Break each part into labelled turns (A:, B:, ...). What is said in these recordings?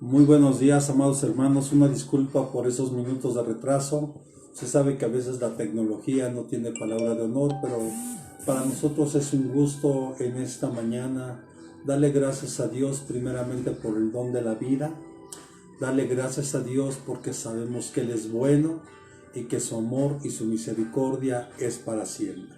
A: Muy buenos días, amados hermanos. Una disculpa por esos minutos de retraso. Se sabe que a veces la tecnología no tiene palabra de honor, pero para nosotros es un gusto en esta mañana darle gracias a Dios primeramente por el don de la vida. Darle gracias a Dios porque sabemos que Él es bueno y que su amor y su misericordia es para siempre.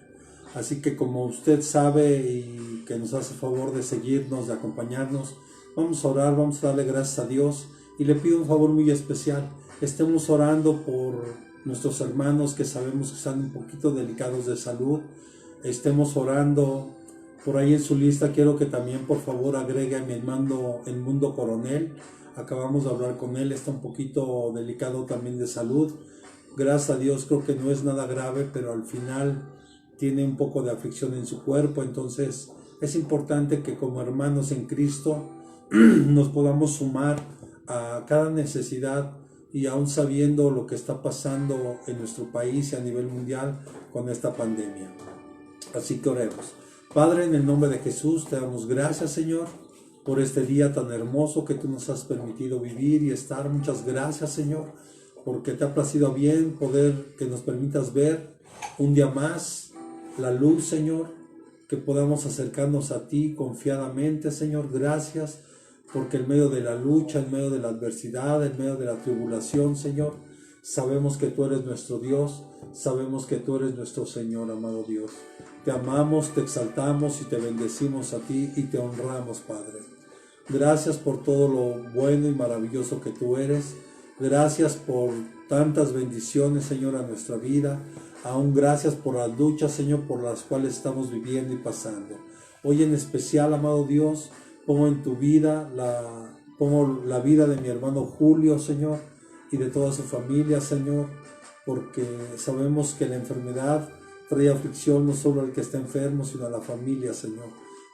A: Así que como usted sabe y que nos hace favor de seguirnos, de acompañarnos, vamos a orar, vamos a darle gracias a Dios y le pido un favor muy especial. Estemos orando por nuestros hermanos que sabemos que están un poquito delicados de salud. Estemos orando por ahí en su lista. Quiero que también por favor agregue a mi hermano el Mundo Coronel. Acabamos de hablar con él, está un poquito delicado también de salud. Gracias a Dios creo que no es nada grave, pero al final tiene un poco de aflicción en su cuerpo. Entonces es importante que como hermanos en Cristo nos podamos sumar a cada necesidad y aún sabiendo lo que está pasando en nuestro país y a nivel mundial con esta pandemia. Así que oremos. Padre, en el nombre de Jesús te damos gracias, Señor, por este día tan hermoso que tú nos has permitido vivir y estar. Muchas gracias, Señor, porque te ha placido bien poder que nos permitas ver un día más la luz, Señor, que podamos acercarnos a ti confiadamente, Señor. Gracias porque en medio de la lucha, en medio de la adversidad, en medio de la tribulación, Señor, sabemos que tú eres nuestro Dios, sabemos que tú eres nuestro Señor, amado Dios. Te amamos, te exaltamos y te bendecimos a ti y te honramos, Padre. Gracias por todo lo bueno y maravilloso que tú eres. Gracias por tantas bendiciones, Señor, a nuestra vida. Aún gracias por las luchas, Señor, por las cuales estamos viviendo y pasando. Hoy en especial, amado Dios, pongo en tu vida, pongo la vida de mi hermano Julio, Señor, y de toda su familia, Señor, porque sabemos que la enfermedad trae aflicción no solo al que está enfermo, sino a la familia, Señor.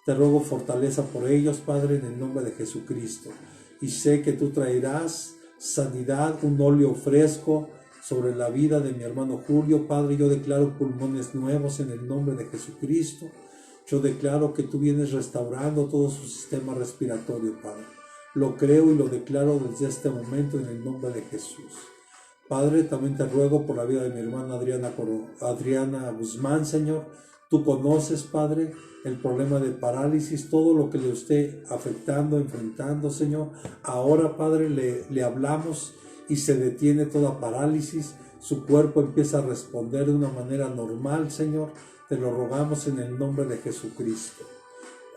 A: Te ruego fortaleza por ellos, Padre, en el nombre de Jesucristo. Y sé que tú traerás sanidad, un óleo fresco sobre la vida de mi hermano Julio. Padre, yo declaro pulmones nuevos en el nombre de Jesucristo. Yo declaro que tú vienes restaurando todo su sistema respiratorio, Padre. Lo creo y lo declaro desde este momento en el nombre de Jesús. Padre, también te ruego por la vida de mi hermana Adriana Guzmán, Señor. Tú conoces, Padre, el problema de parálisis, todo lo que le esté afectando, enfrentando, Señor. Ahora, Padre, le hablamos y se detiene toda parálisis. Su cuerpo empieza a responder de una manera normal, Señor. Te lo rogamos en el nombre de Jesucristo.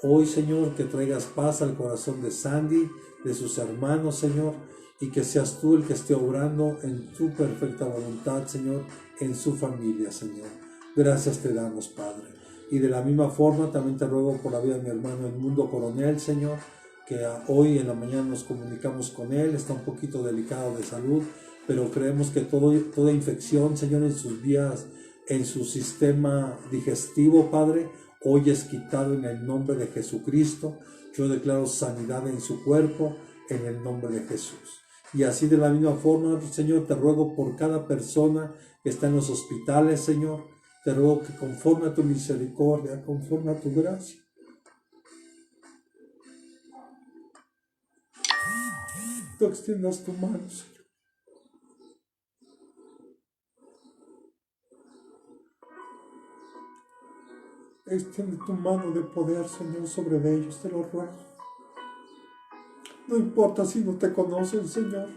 A: Hoy, Señor, que traigas paz al corazón de Sandy, de sus hermanos, Señor, y que seas tú el que esté obrando en tu perfecta voluntad, Señor, en su familia, Señor. Gracias te damos, Padre. Y de la misma forma también te ruego por la vida de mi hermano el Mundo Coronel, Señor, que hoy en la mañana nos comunicamos con él. Está un poquito delicado de salud, pero creemos que toda infección, Señor, en sus vías, en su sistema digestivo, Padre, hoy es quitado en el nombre de Jesucristo. Yo declaro sanidad en su cuerpo en el nombre de Jesús. Y así de la misma forma, Señor, te ruego por cada persona que está en los hospitales, Señor. Te ruego que conforme a tu misericordia, conforme a tu gracia, tú extiendas tu mano, Señor. Extiende tu mano de poder, Señor, sobre ellos, te lo ruego. No importa si no te conocen, Señor,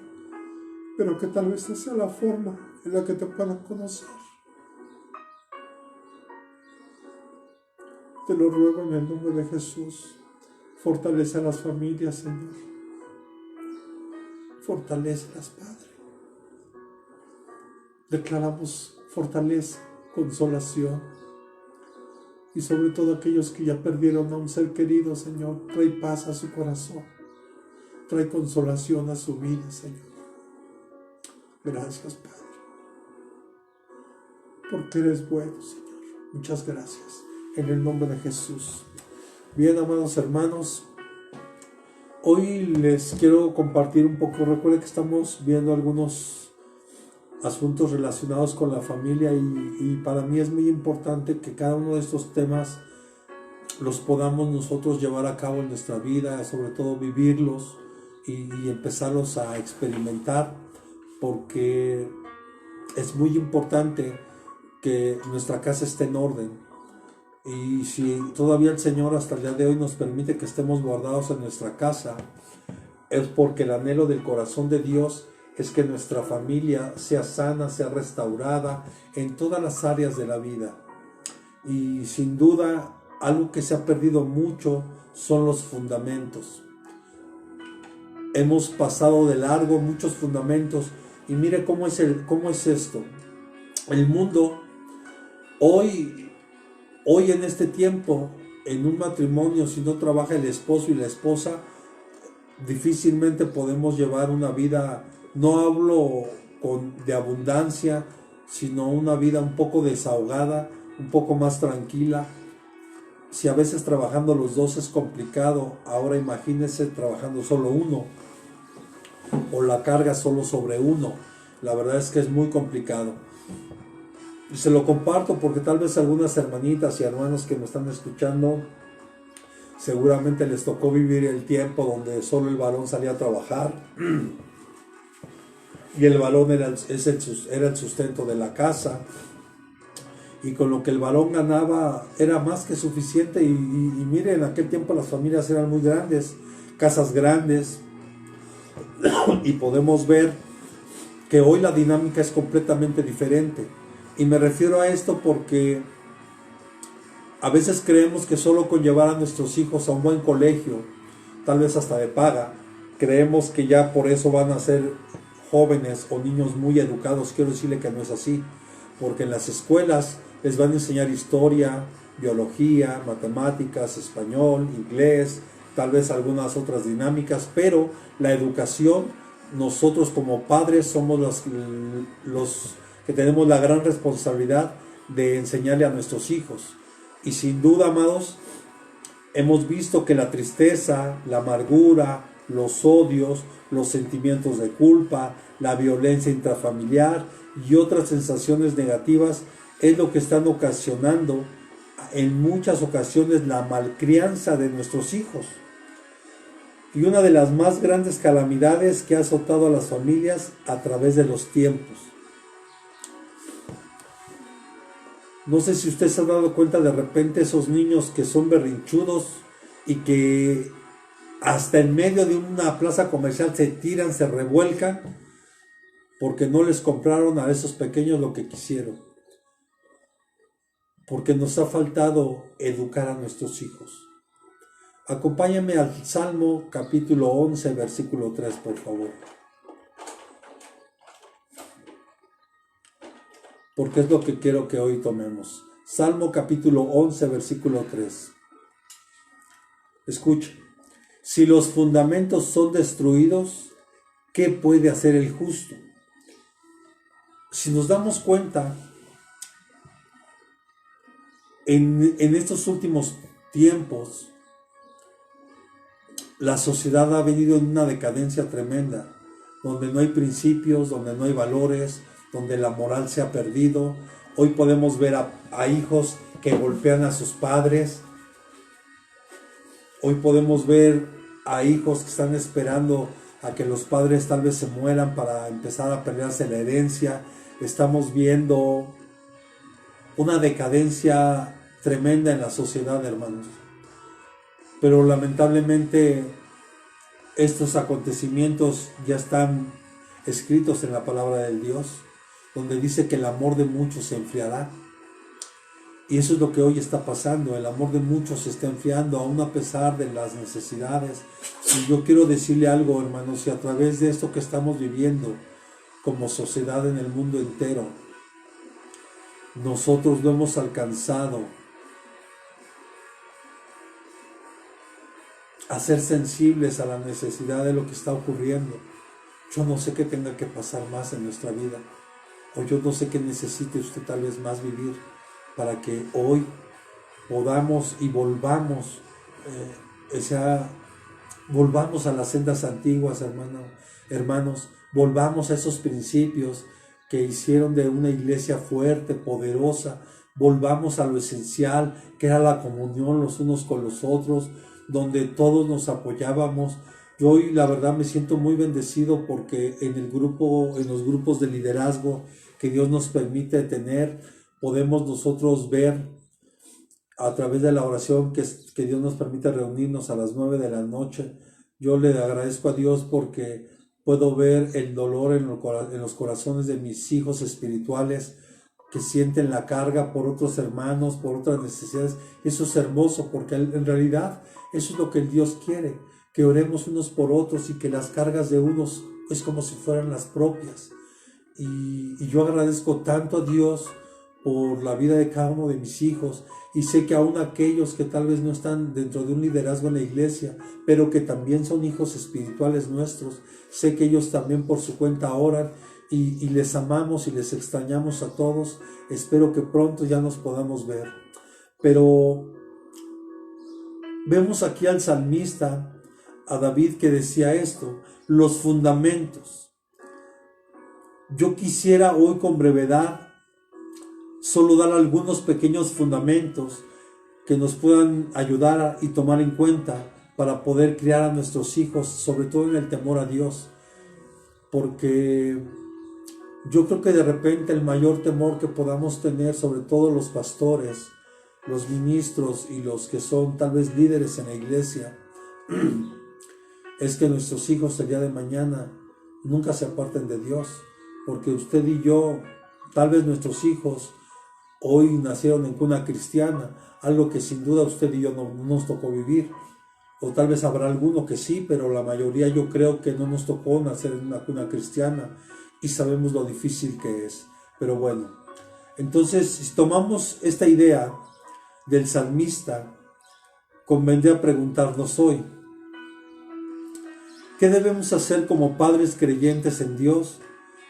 A: pero que tal vez esa sea la forma en la que te puedan conocer. Te lo ruego en el nombre de Jesús. Fortalece a las familias, Señor. Fortalécelas, Padre. Declaramos fortaleza, consolación. Y sobre todo aquellos que ya perdieron a un ser querido, Señor, trae paz a su corazón. Trae consolación a su vida, Señor. Gracias, Padre. Porque eres bueno, Señor. Muchas gracias. En el nombre de Jesús. Bien, amados hermanos, hoy les quiero compartir un poco. Recuerden que estamos viendo algunos asuntos relacionados con la familia y para mí es muy importante que cada uno de estos temas los podamos nosotros llevar a cabo en nuestra vida, sobre todo vivirlos y empezarlos a experimentar, porque es muy importante que nuestra casa esté en orden. Y si todavía el Señor hasta el día de hoy nos permite que estemos guardados en nuestra casa, es porque el anhelo del corazón de Dios es que nuestra familia sea sana, sea restaurada en todas las áreas de la vida. Y sin duda, algo que se ha perdido mucho son los fundamentos. Hemos pasado de largo muchos fundamentos, y mire cómo es esto. El mundo hoy en este tiempo, en un matrimonio, si no trabaja el esposo y la esposa, difícilmente podemos llevar una vida, no hablo de abundancia, sino una vida un poco desahogada, un poco más tranquila. Si a veces trabajando los dos es complicado, ahora imagínense trabajando solo uno, o la carga solo sobre uno. La verdad es que es muy complicado. Y se lo comparto porque tal vez algunas hermanitas y hermanos que me están escuchando, seguramente les tocó vivir el tiempo donde solo el varón salía a trabajar y el varón era el sustento de la casa, y con lo que el varón ganaba era más que suficiente. Y miren, en aquel tiempo las familias eran muy grandes, casas grandes, y podemos ver que hoy la dinámica es completamente diferente. Y me refiero a esto porque a veces creemos que solo con llevar a nuestros hijos a un buen colegio, tal vez hasta de paga, creemos que ya por eso van a ser jóvenes o niños muy educados. Quiero decirle que no es así, porque en las escuelas les van a enseñar historia, biología, matemáticas, español, inglés, tal vez algunas otras dinámicas, pero la educación, nosotros como padres somos los que tenemos la gran responsabilidad de enseñarle a nuestros hijos. Y sin duda, amados, hemos visto que la tristeza, la amargura, los odios, los sentimientos de culpa, la violencia intrafamiliar y otras sensaciones negativas es lo que están ocasionando en muchas ocasiones la malcrianza de nuestros hijos. Y una de las más grandes calamidades que ha azotado a las familias a través de los tiempos. No sé si usted se ha dado cuenta, de repente esos niños que son berrinchudos y que hasta en medio de una plaza comercial se tiran, se revuelcan porque no les compraron a esos pequeños lo que quisieron. Porque nos ha faltado educar a nuestros hijos. Acompáñame al Salmo capítulo 11, versículo 3, por favor. Porque es lo que quiero que hoy tomemos. Salmo capítulo 11, versículo 3. Escuche. Si los fundamentos son destruidos, ¿qué puede hacer el justo? Si nos damos cuenta, en estos últimos tiempos, la sociedad ha venido en una decadencia tremenda, donde no hay principios, donde no hay valores, donde la moral se ha perdido. Hoy podemos ver a hijos que golpean a sus padres. Hoy podemos ver a hijos que están esperando a que los padres tal vez se mueran para empezar a pelearse la herencia. Estamos viendo una decadencia tremenda en la sociedad, hermanos. Pero lamentablemente estos acontecimientos ya están escritos en la palabra del Dios, donde dice que el amor de muchos se enfriará. Y eso es lo que hoy está pasando. El amor de muchos se está enfriando, aún a pesar de las necesidades. Y yo quiero decirle algo, hermanos, y a través de esto que estamos viviendo como sociedad en el mundo entero, nosotros no hemos alcanzado a ser sensibles a la necesidad de lo que está ocurriendo. Yo no sé qué tenga que pasar más en nuestra vida, o yo no sé qué necesite usted tal vez más vivir para que hoy podamos y volvamos volvamos a las sendas antiguas, hermanos, volvamos a esos principios que hicieron de una iglesia fuerte, poderosa, volvamos a lo esencial, que era la comunión los unos con los otros, donde todos nos apoyábamos Yo hoy la verdad me siento muy bendecido porque en los grupos de liderazgo que Dios nos permite tener, podemos nosotros ver a través de la oración que Dios nos permite reunirnos a las 9 de la noche. Yo le agradezco a Dios porque puedo ver el dolor en los corazones de mis hijos espirituales que sienten la carga por otros hermanos, por otras necesidades. Eso es hermoso porque en realidad eso es lo que el Dios quiere, que oremos unos por otros y que las cargas de unos es como si fueran las propias. Y yo agradezco tanto a Dios por la vida de cada uno de mis hijos, y sé que aún aquellos que tal vez no están dentro de un liderazgo en la iglesia, pero que también son hijos espirituales nuestros, sé que ellos también por su cuenta oran, y les amamos y les extrañamos a todos. Espero que pronto ya nos podamos ver. Pero vemos aquí al salmista, a David, que decía esto: los fundamentos. Yo quisiera hoy con brevedad solo dar algunos pequeños fundamentos que nos puedan ayudar y tomar en cuenta para poder criar a nuestros hijos, sobre todo en el temor a Dios. Porque yo creo que de repente el mayor temor que podamos tener, sobre todo los pastores, los ministros y los que son tal vez líderes en la iglesia, es que nuestros hijos el día de mañana nunca se aparten de Dios. Porque usted y yo, tal vez nuestros hijos hoy nacieron en cuna cristiana, algo que sin duda usted y yo no nos tocó vivir. O tal vez habrá alguno que sí, pero la mayoría yo creo que no nos tocó nacer en una cuna cristiana y sabemos lo difícil que es. Pero bueno, entonces si tomamos esta idea del salmista, convendría preguntarnos hoy: ¿qué debemos hacer como padres creyentes en Dios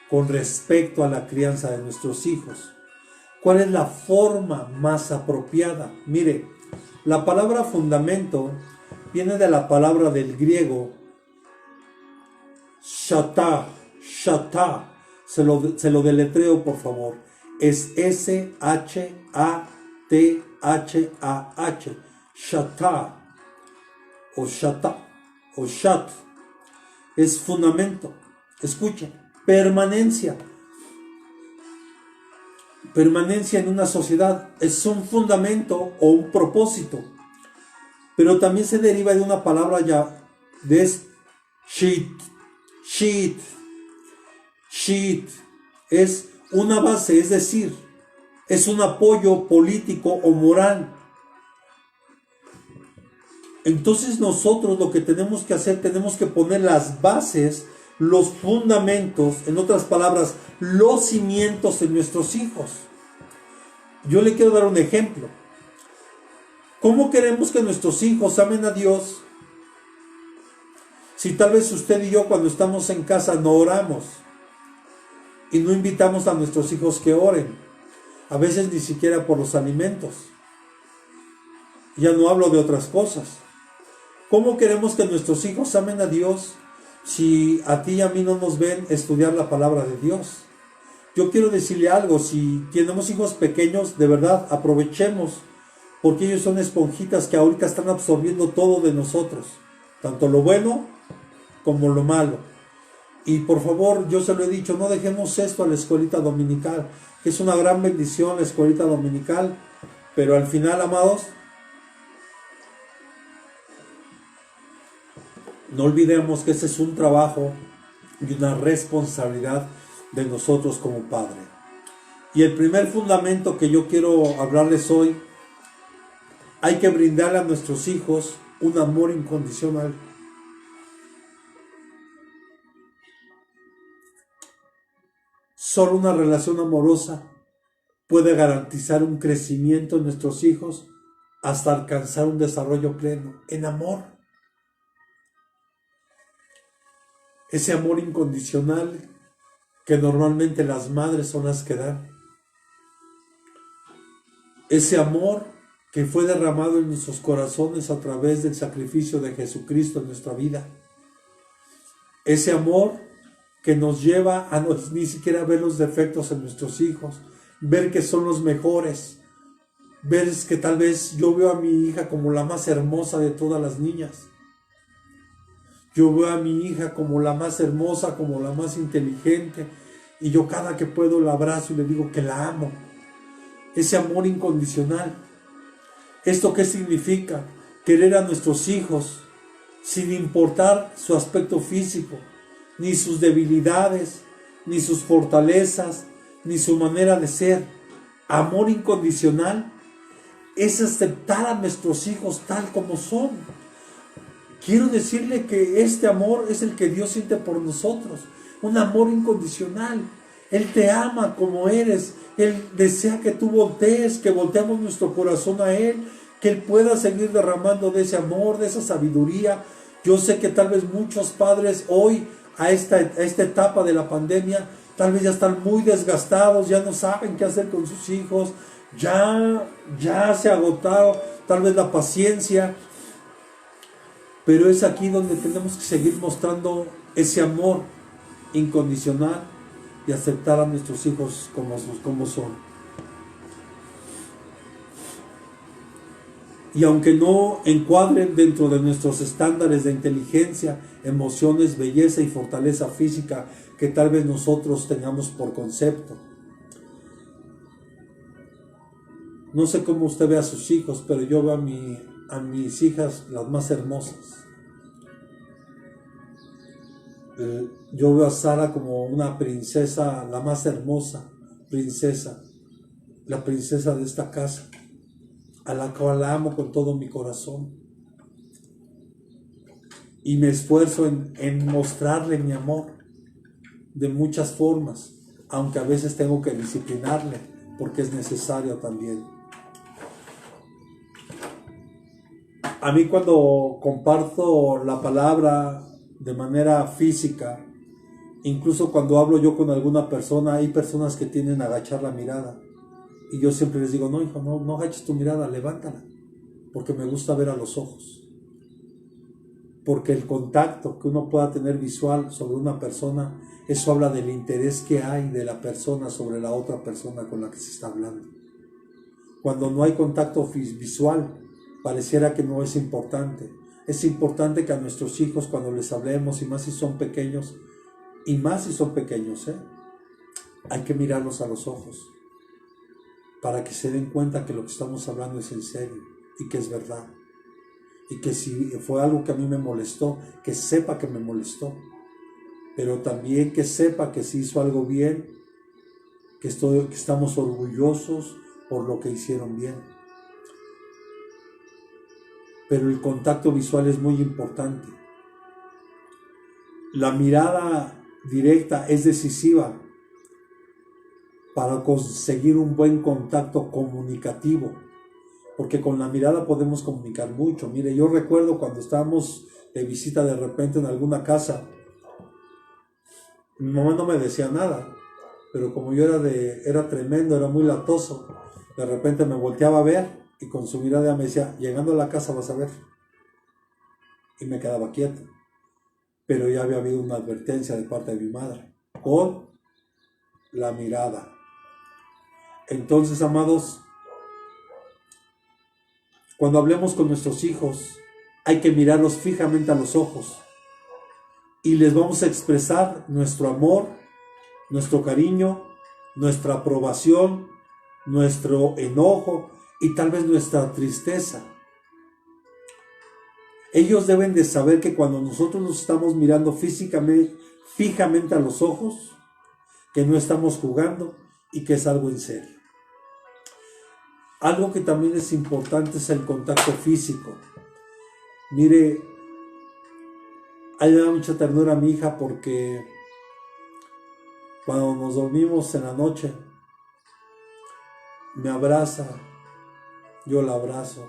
A: con respecto a la crianza de nuestros hijos? ¿Cuál es la forma más apropiada? Mire, la palabra fundamento viene de la palabra del griego shata. Se lo deletreo, por favor. Es S-H-A-T-H-A-H. Shata o shata o shat. Es fundamento. Escuchen, permanencia. Permanencia en una sociedad es un fundamento o un propósito, pero también se deriva de una palabra ya de sheet es una base, es decir, es un apoyo político o moral. Entonces nosotros lo que tenemos que hacer, tenemos que poner las bases, los fundamentos, en otras palabras, los cimientos en nuestros hijos. Yo le quiero dar un ejemplo. ¿Cómo queremos que nuestros hijos amen a Dios si tal vez usted y yo cuando estamos en casa no oramos y no invitamos a nuestros hijos que oren? A veces ni siquiera por los alimentos. Ya no hablo de otras cosas. ¿Cómo queremos que nuestros hijos amen a Dios si a ti y a mí no nos ven estudiar la palabra de Dios? Yo quiero decirle algo: si tenemos hijos pequeños, de verdad, aprovechemos, porque ellos son esponjitas que ahorita están absorbiendo todo de nosotros, tanto lo bueno como lo malo. Y por favor, yo se lo he dicho, no dejemos esto a la escuelita dominical, que es una gran bendición la escuelita dominical, pero al final, amados, no olvidemos que ese es un trabajo y una responsabilidad de nosotros como padre. Y el primer fundamento que yo quiero hablarles hoy: hay que brindarle a nuestros hijos un amor incondicional. Solo una relación amorosa puede garantizar un crecimiento en nuestros hijos hasta alcanzar un desarrollo pleno en amor. Ese amor incondicional que normalmente las madres son las que dan. Ese amor que fue derramado en nuestros corazones a través del sacrificio de Jesucristo en nuestra vida. Ese amor que nos lleva a ni siquiera ver los defectos en nuestros hijos, ver que son los mejores, ver que tal vez yo veo a mi hija como la más hermosa de todas las niñas. Yo veo a mi hija como la más hermosa, como la más inteligente, y yo cada que puedo la abrazo y le digo que la amo. Ese amor incondicional. ¿Esto qué significa? Querer a nuestros hijos sin importar su aspecto físico, ni sus debilidades, ni sus fortalezas, ni su manera de ser. Amor incondicional es aceptar a nuestros hijos tal como son. Quiero decirle que este amor es el que Dios siente por nosotros, un amor incondicional. Él te ama como eres, Él desea que tú voltees, que volteemos nuestro corazón a Él, que Él pueda seguir derramando de ese amor, de esa sabiduría. Yo sé que tal vez muchos padres hoy, a esta etapa de la pandemia, tal vez ya están muy desgastados, ya no saben qué hacer con sus hijos, ya se agotaron tal vez la paciencia, pero es aquí donde tenemos que seguir mostrando ese amor incondicional y aceptar a nuestros hijos como son. Y aunque no encuadren dentro de nuestros estándares de inteligencia, emociones, belleza y fortaleza física que tal vez nosotros tengamos por concepto. No sé cómo usted ve a sus hijos, pero yo veo a mis hijas las más hermosas. Yo veo a Sara como una princesa, la más hermosa princesa, la princesa de esta casa, a la cual la amo con todo mi corazón. Y me esfuerzo en mostrarle mi amor de muchas formas, aunque a veces tengo que disciplinarle, porque es necesario también. A mí cuando comparto la palabra de manera física, incluso cuando hablo yo con alguna persona, hay personas que tienden a agachar la mirada. Y yo siempre les digo, no hijo, no agaches tu mirada, levántala, porque me gusta ver a los ojos. Porque el contacto que uno pueda tener visual sobre una persona, eso habla del interés que hay de la persona sobre la otra persona con la que se está hablando. Cuando no hay contacto visual, pareciera que no es importante. Es importante que a nuestros hijos, cuando les hablemos, y más si son pequeños, hay que mirarlos a los ojos, para que se den cuenta que lo que estamos hablando es en serio y que es verdad. Y que si fue algo que a mí me molestó, que sepa que me molestó, pero también que sepa que si hizo algo bien, que estamos orgullosos por lo que hicieron bien. Pero el contacto visual es muy importante. La mirada directa es decisiva para conseguir un buen contacto comunicativo, porque con la mirada podemos comunicar mucho. Mire, yo recuerdo cuando estábamos de visita de repente en alguna casa, mi mamá no me decía nada, pero como yo era tremendo, era muy latoso, de repente me volteaba a ver y con su mirada me decía, llegando a la casa vas a ver. Y me quedaba quieto. Pero ya había habido una advertencia de parte de mi madre, con la mirada. Entonces, amados, cuando hablemos con nuestros hijos, hay que mirarlos fijamente a los ojos y les vamos a expresar nuestro amor, nuestro cariño, nuestra aprobación, nuestro enojo y tal vez nuestra tristeza. Ellos deben de saber que cuando nosotros nos estamos mirando fijamente a los ojos, que no estamos jugando y que es algo en serio. Algo que también es importante es el contacto físico. Mire, a mí me da mucha ternura a mi hija porque cuando nos dormimos en la noche, me abraza, yo la abrazo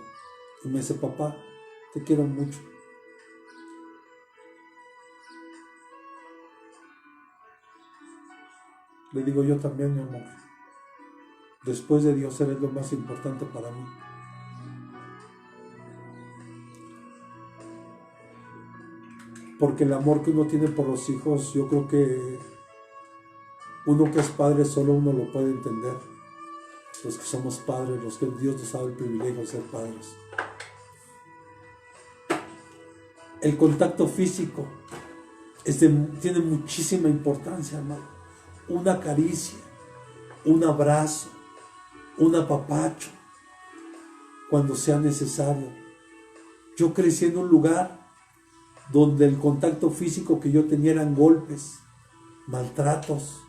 A: y me dice, papá, te quiero mucho. Le digo, yo también, mi amor. Después de Dios, eres lo más importante para mí. Porque el amor que uno tiene por los hijos, yo creo que uno que es padre, solo uno lo puede entender. Los que somos padres, los que Dios nos ha dado el privilegio de ser padres. El contacto físico tiene muchísima importancia, hermano. Una caricia, un abrazo, un apapacho, cuando sea necesario. Yo crecí en un lugar donde el contacto físico que yo tenía eran golpes, maltratos,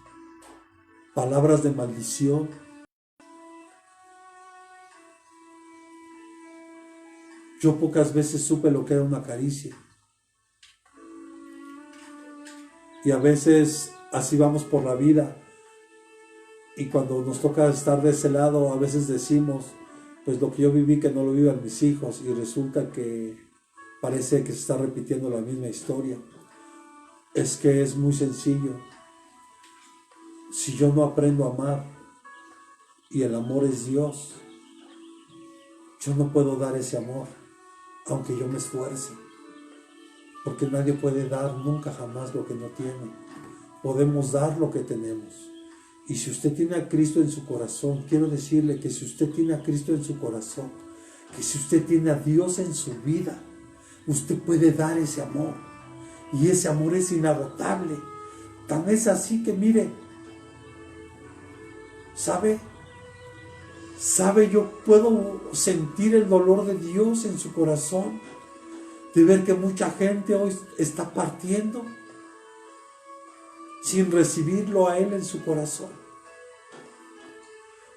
A: palabras de maldición. Yo pocas veces supe lo que era una caricia. Y a veces así vamos por la vida. Y cuando nos toca estar de ese lado, a veces decimos, pues lo que yo viví que no lo vivan mis hijos. Y resulta que parece que se está repitiendo la misma historia. Es que es muy sencillo. Si yo no aprendo a amar, y el amor es Dios, yo no puedo dar ese amor, aunque yo me esfuerce. Porque nadie puede dar nunca jamás lo que no tiene. Podemos dar lo que tenemos. Y si usted tiene a Cristo en su corazón, quiero decirle que si usted tiene a Cristo en su corazón, que si usted tiene a Dios en su vida, usted puede dar ese amor. Y ese amor es inagotable. Tan es así que mire, ¿sabe? Yo puedo sentir el dolor de Dios en su corazón, de ver que mucha gente hoy está partiendo sin recibirlo a Él en su corazón.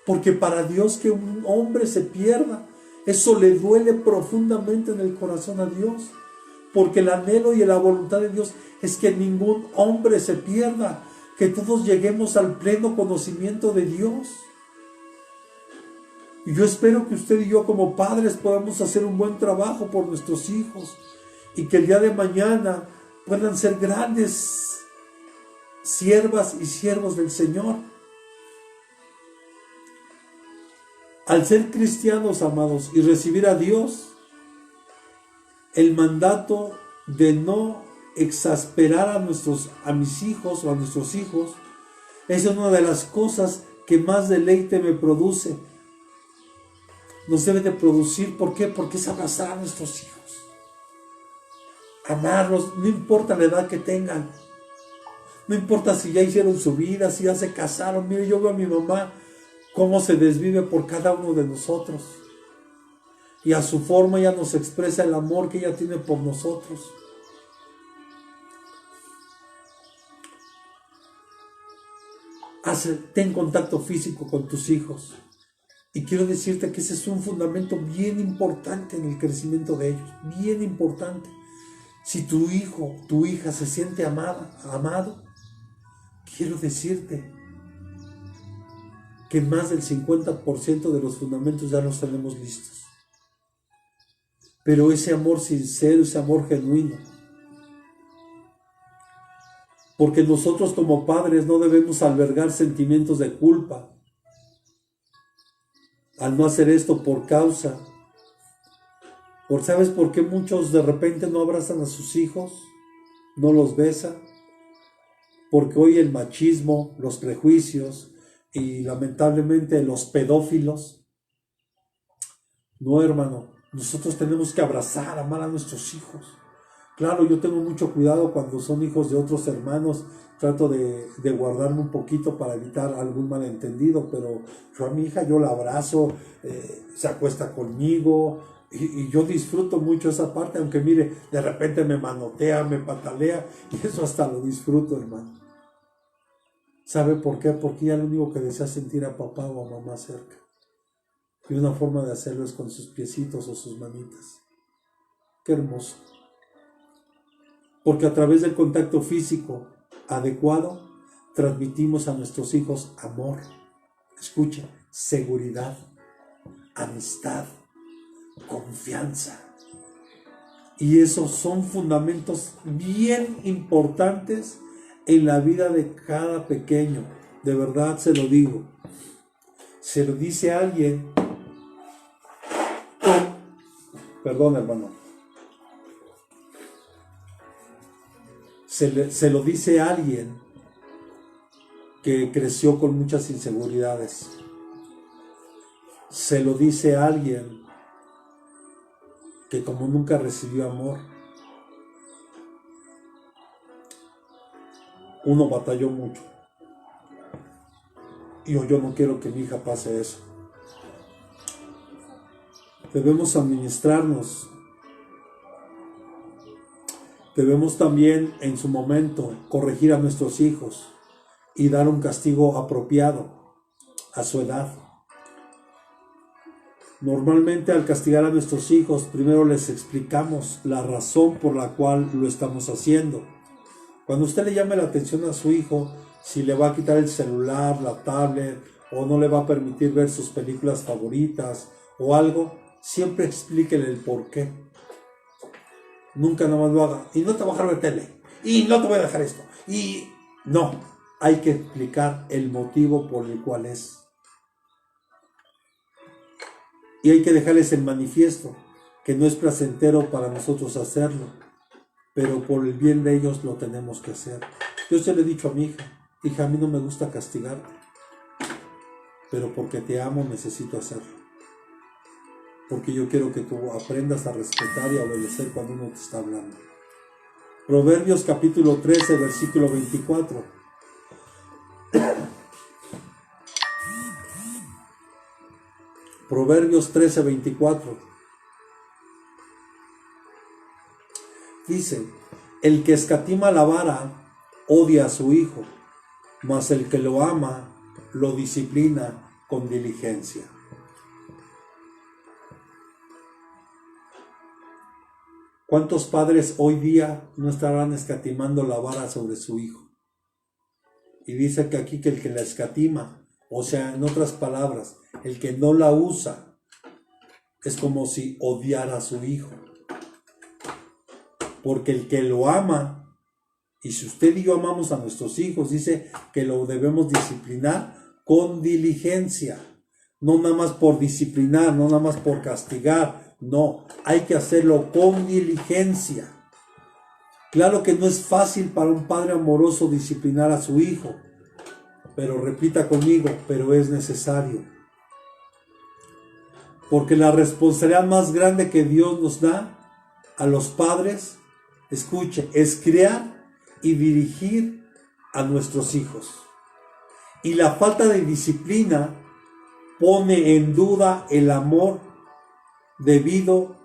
A: Porque para Dios que un hombre se pierda, eso le duele profundamente en el corazón a Dios. Porque el anhelo y la voluntad de Dios es que ningún hombre se pierda, que todos lleguemos al pleno conocimiento de Dios. Y yo espero que usted y yo como padres podamos hacer un buen trabajo por nuestros hijos y que el día de mañana puedan ser grandes siervas y siervos del Señor. Al ser cristianos, amados, y recibir a Dios, el mandato de no exasperar a mis hijos o a nuestros hijos es una de las cosas que más deleite me produce. Nos debe de producir, ¿por qué? Porque es abrazar a nuestros hijos. Amarlos, no importa la edad que tengan. No importa si ya hicieron su vida, si ya se casaron. Mire, yo veo a mi mamá cómo se desvive por cada uno de nosotros. Y a su forma ella nos expresa el amor que ella tiene por nosotros. Ten contacto físico con tus hijos. Y quiero decirte que ese es un fundamento bien importante en el crecimiento de ellos. Bien importante. Si tu hijo, tu hija se siente amado, quiero decirte que más del 50% de los fundamentos ya los tenemos listos. Pero ese amor sincero, ese amor genuino. Porque nosotros como padres no debemos albergar sentimientos de culpa al no hacer esto ¿sabes por qué muchos de repente no abrazan a sus hijos? No los besan. Porque hoy el machismo, los prejuicios y lamentablemente los pedófilos. No, hermano, nosotros tenemos que abrazar, amar a nuestros hijos. Claro, yo tengo mucho cuidado cuando son hijos de otros hermanos. Trato de guardarme un poquito para evitar algún malentendido, pero yo a mi hija yo la abrazo, se acuesta conmigo y yo disfruto mucho esa parte, aunque mire, de repente me manotea, me patalea y eso hasta lo disfruto, hermano. ¿Sabe por qué? Porque ella lo único que desea es sentir a papá o a mamá cerca. Y una forma de hacerlo es con sus piecitos o sus manitas. Qué hermoso. Porque a través del contacto físico adecuado, transmitimos a nuestros hijos amor, escucha, seguridad, amistad, confianza. Y esos son fundamentos bien importantes en la vida de cada pequeño. De verdad se lo digo. Se lo dice alguien. Perdón, hermano. Se lo dice alguien que creció con muchas inseguridades. Se lo dice alguien que como nunca recibió amor. uno batalló mucho. Y yo no quiero que mi hija pase eso. Debemos administrarnos. Debemos también en su momento corregir a nuestros hijos y dar un castigo apropiado a su edad. Normalmente al castigar a nuestros hijos, primero les explicamos la razón por la cual lo estamos haciendo. Cuando usted le llame la atención a su hijo, si le va a quitar el celular, la tablet, o no le va a permitir ver sus películas favoritas o algo, siempre explíquele el por qué. Nunca nada más lo haga. Y no te voy a dejar ver tele. Y no te voy a dejar esto. Y no, hay que explicar el motivo por el cual es. Y hay que dejarles el manifiesto, que no es placentero para nosotros hacerlo, pero por el bien de ellos lo tenemos que hacer. Yo se lo he dicho a mi hija, a mí no me gusta castigarte, pero porque te amo necesito hacerlo. Porque yo quiero que tú aprendas a respetar y a obedecer cuando uno te está hablando. Proverbios capítulo 13, versículo 24. Proverbios 13, 24. Dice, el que escatima la vara odia a su hijo, mas el que lo ama lo disciplina con diligencia. ¿Cuántos padres hoy día no estarán escatimando la vara sobre su hijo? Y dice que aquí que el que la escatima, o sea, en otras palabras, el que no la usa, es como si odiara a su hijo. Porque el que lo ama, y si usted y yo amamos a nuestros hijos, dice que lo debemos disciplinar con diligencia. No nada más por disciplinar, no nada más por castigar, no, hay que hacerlo con diligencia. Claro que no es fácil para un padre amoroso disciplinar a su hijo, pero repita conmigo, pero es necesario. Porque la responsabilidad más grande que Dios nos da a los padres, escuche, es criar y dirigir a nuestros hijos. Y la falta de disciplina pone en duda el amor debido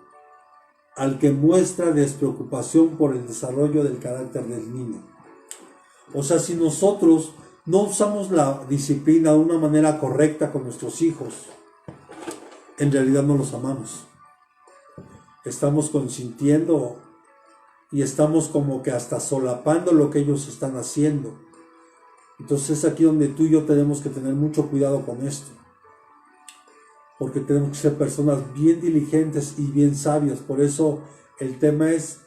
A: al que muestra despreocupación por el desarrollo del carácter del niño. O sea, si nosotros no usamos la disciplina de una manera correcta con nuestros hijos, en realidad no los amamos. Estamos consintiendo y estamos como que hasta solapando lo que ellos están haciendo. Entonces es aquí donde tú y yo tenemos que tener mucho cuidado con esto. Porque tenemos que ser personas bien diligentes y bien sabias. Por eso el tema es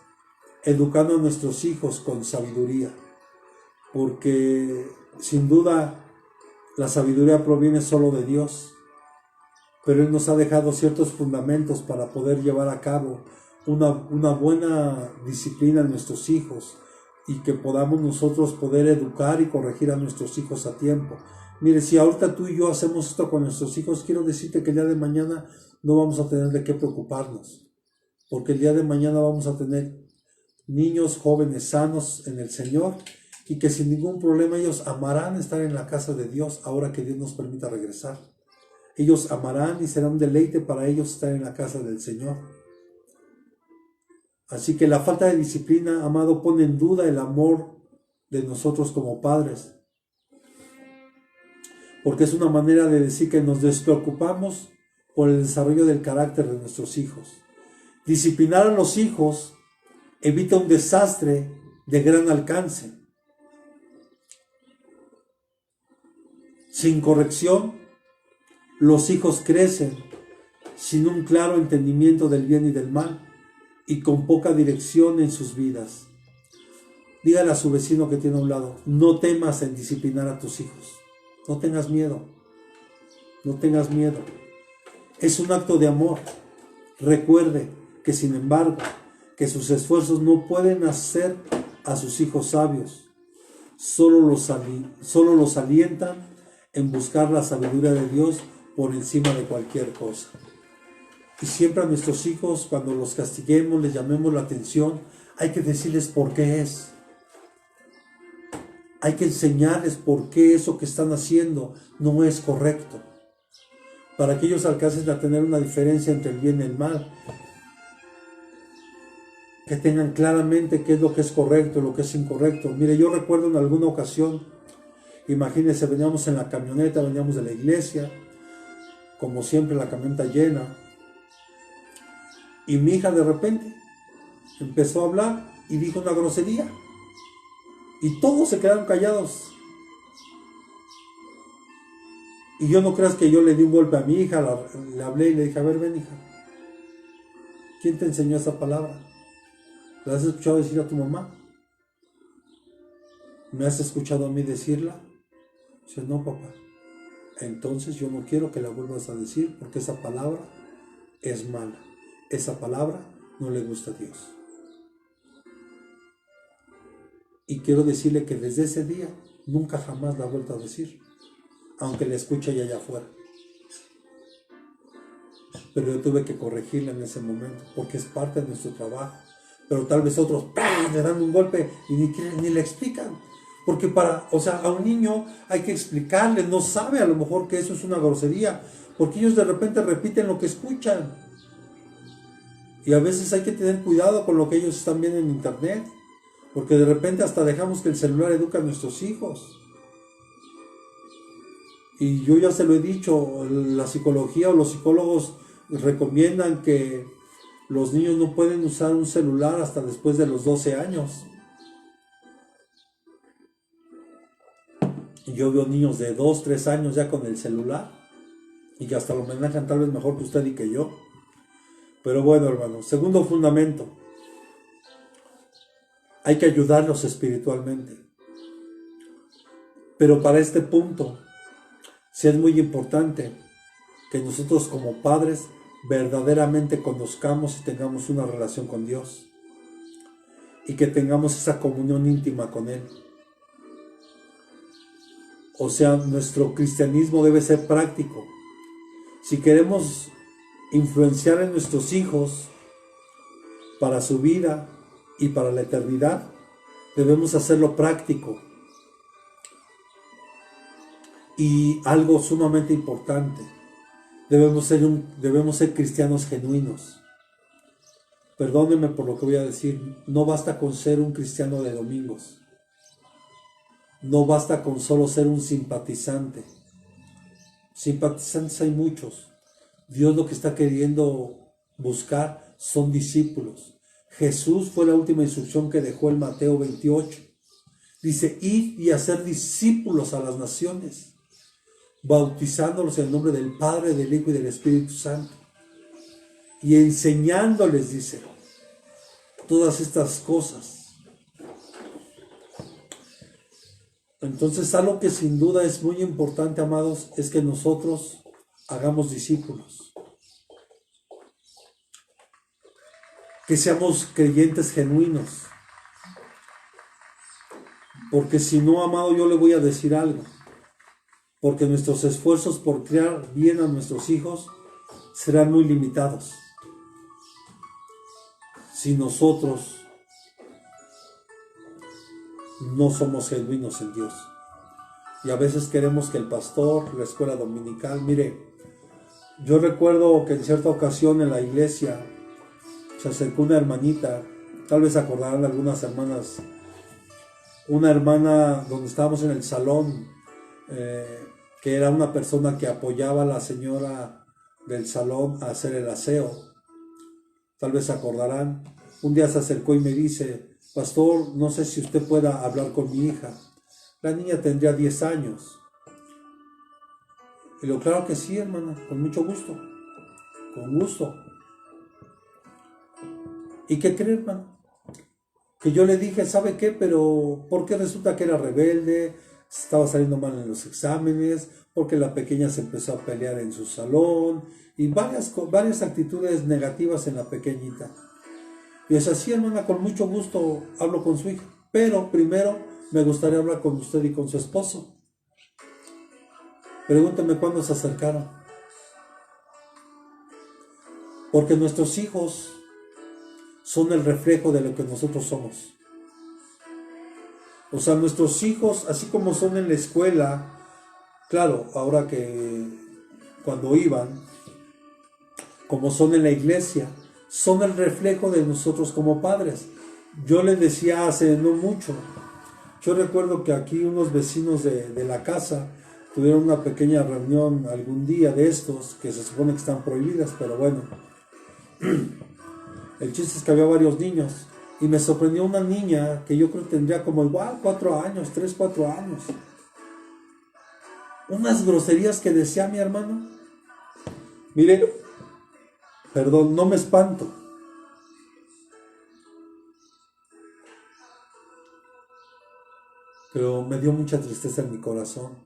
A: educando a nuestros hijos con sabiduría. Porque sin duda la sabiduría proviene solo de Dios. Pero Él nos ha dejado ciertos fundamentos para poder llevar a cabo una buena disciplina en nuestros hijos y que podamos nosotros poder educar y corregir a nuestros hijos a tiempo. Mire, si ahorita tú y yo hacemos esto con nuestros hijos, quiero decirte que el día de mañana no vamos a tener de qué preocuparnos, porque el día de mañana vamos a tener niños jóvenes sanos en el Señor y que sin ningún problema ellos amarán estar en la casa de Dios ahora que Dios nos permita regresar. Ellos amarán y será un deleite para ellos estar en la casa del Señor. Así que la falta de disciplina, amado, pone en duda el amor de nosotros como padres. Porque es una manera de decir que nos despreocupamos por el desarrollo del carácter de nuestros hijos. Disciplinar a los hijos evita un desastre de gran alcance. Sin corrección, los hijos crecen sin un claro entendimiento del bien y del mal y con poca dirección en sus vidas. Dígale a su vecino que tiene a un lado, no temas en disciplinar a tus hijos. No tengas miedo. No tengas miedo. Es un acto de amor. Recuerde que, sin embargo, que sus esfuerzos no pueden hacer a sus hijos sabios. Solo los alientan en buscar la sabiduría de Dios por encima de cualquier cosa. Y siempre a nuestros hijos, cuando los castiguemos, les llamemos la atención, hay que decirles por qué es. Hay que enseñarles por qué eso que están haciendo no es correcto, para que ellos alcancen a tener una diferencia entre el bien y el mal, que tengan claramente qué es lo que es correcto y lo que es incorrecto. Mire, yo recuerdo en alguna ocasión, imagínense, veníamos en la camioneta, veníamos de la iglesia, como siempre la camioneta llena, y mi hija de repente empezó a hablar y dijo una grosería, y todos se quedaron callados. Y yo no creas que yo le di un golpe a mi hija, le hablé y le dije, a ver, ven hija, ¿quién te enseñó esa palabra? ¿La has escuchado decir a tu mamá? ¿Me has escuchado a mí decirla? Dice, no, papá. Entonces yo no quiero que la vuelvas a decir porque esa palabra es mala. Esa palabra no le gusta a Dios. Y quiero decirle que desde ese día nunca jamás la ha vuelto a decir, aunque la escuche allá afuera. Pero yo tuve que corregirla en ese momento porque es parte de nuestro trabajo. Pero tal vez otros ¡pam!, le dan un golpe y ni le explican. Porque a un niño hay que explicarle, no sabe a lo mejor que eso es una grosería, porque ellos de repente repiten lo que escuchan. Y a veces hay que tener cuidado con lo que ellos están viendo en internet, porque de repente hasta dejamos que el celular eduque a nuestros hijos. Y yo ya se lo he dicho, la psicología o los psicólogos recomiendan que los niños no pueden usar un celular hasta después de los 12 años. Y yo veo niños de 2, 3 años ya con el celular y que hasta lo manejan tal vez mejor que usted y que yo. Pero bueno, hermano, segundo fundamento, hay que ayudarlos espiritualmente. Pero para este punto, sí es muy importante que nosotros como padres verdaderamente conozcamos y tengamos una relación con Dios y que tengamos esa comunión íntima con Él. O sea, nuestro cristianismo debe ser práctico. Si queremos influenciar en nuestros hijos para su vida y para la eternidad, debemos hacerlo práctico. Y algo sumamente importante, debemos ser cristianos genuinos. Perdónenme por lo que voy a decir, no basta con ser un cristiano de domingos. No basta con solo ser un simpatizante. Simpatizantes hay muchos. Dios lo que está queriendo buscar son discípulos. Jesús fue la última instrucción que dejó en Mateo 28. Dice, id y hacer discípulos a las naciones, bautizándolos en el nombre del Padre, del Hijo y del Espíritu Santo. Y enseñándoles, dice, todas estas cosas. Entonces, algo que sin duda es muy importante, amados, es que nosotros hagamos discípulos. Que seamos creyentes genuinos. Porque si no, amado, yo le voy a decir algo. Porque nuestros esfuerzos por criar bien a nuestros hijos serán muy limitados. Si nosotros no somos genuinos en Dios. Y a veces queremos que el pastor, la escuela dominical, mire, yo recuerdo que en cierta ocasión en la iglesia se acercó una hermanita, tal vez acordarán algunas hermanas, una hermana donde estábamos en el salón, que era una persona que apoyaba a la señora del salón a hacer el aseo. Tal vez acordarán. Un día se acercó y me dice, pastor, no sé si usted pueda hablar con mi hija. La niña tendría 10 años. Y le digo, claro que sí, hermana, con mucho gusto. Con gusto. ¿Y qué cree, hermano? Que yo le dije, ¿sabe qué? Pero ¿por qué resulta que era rebelde? Estaba saliendo mal en los exámenes, porque la pequeña se empezó a pelear en su salón y varias actitudes negativas en la pequeñita. Y es así, hermana, con mucho gusto hablo con su hija, pero primero me gustaría hablar con usted y con su esposo. Pregúntame cuándo se acercaron. Porque nuestros hijos son el reflejo de lo que nosotros somos. O sea, nuestros hijos, así como son en la escuela, claro, ahora que cuando iban, como son en la iglesia, son el reflejo de nosotros como padres. Yo les decía hace no mucho, yo recuerdo que aquí unos vecinos de la casa tuvieron una pequeña reunión algún día de estos, que se supone que están prohibidas, pero bueno, el chiste es que había varios niños. Y me sorprendió una niña que yo creo que tendría como igual 4 años, 3, 4 años. Unas groserías que decía mi hermano. Mire, perdón, no me espanto. Pero me dio mucha tristeza en mi corazón.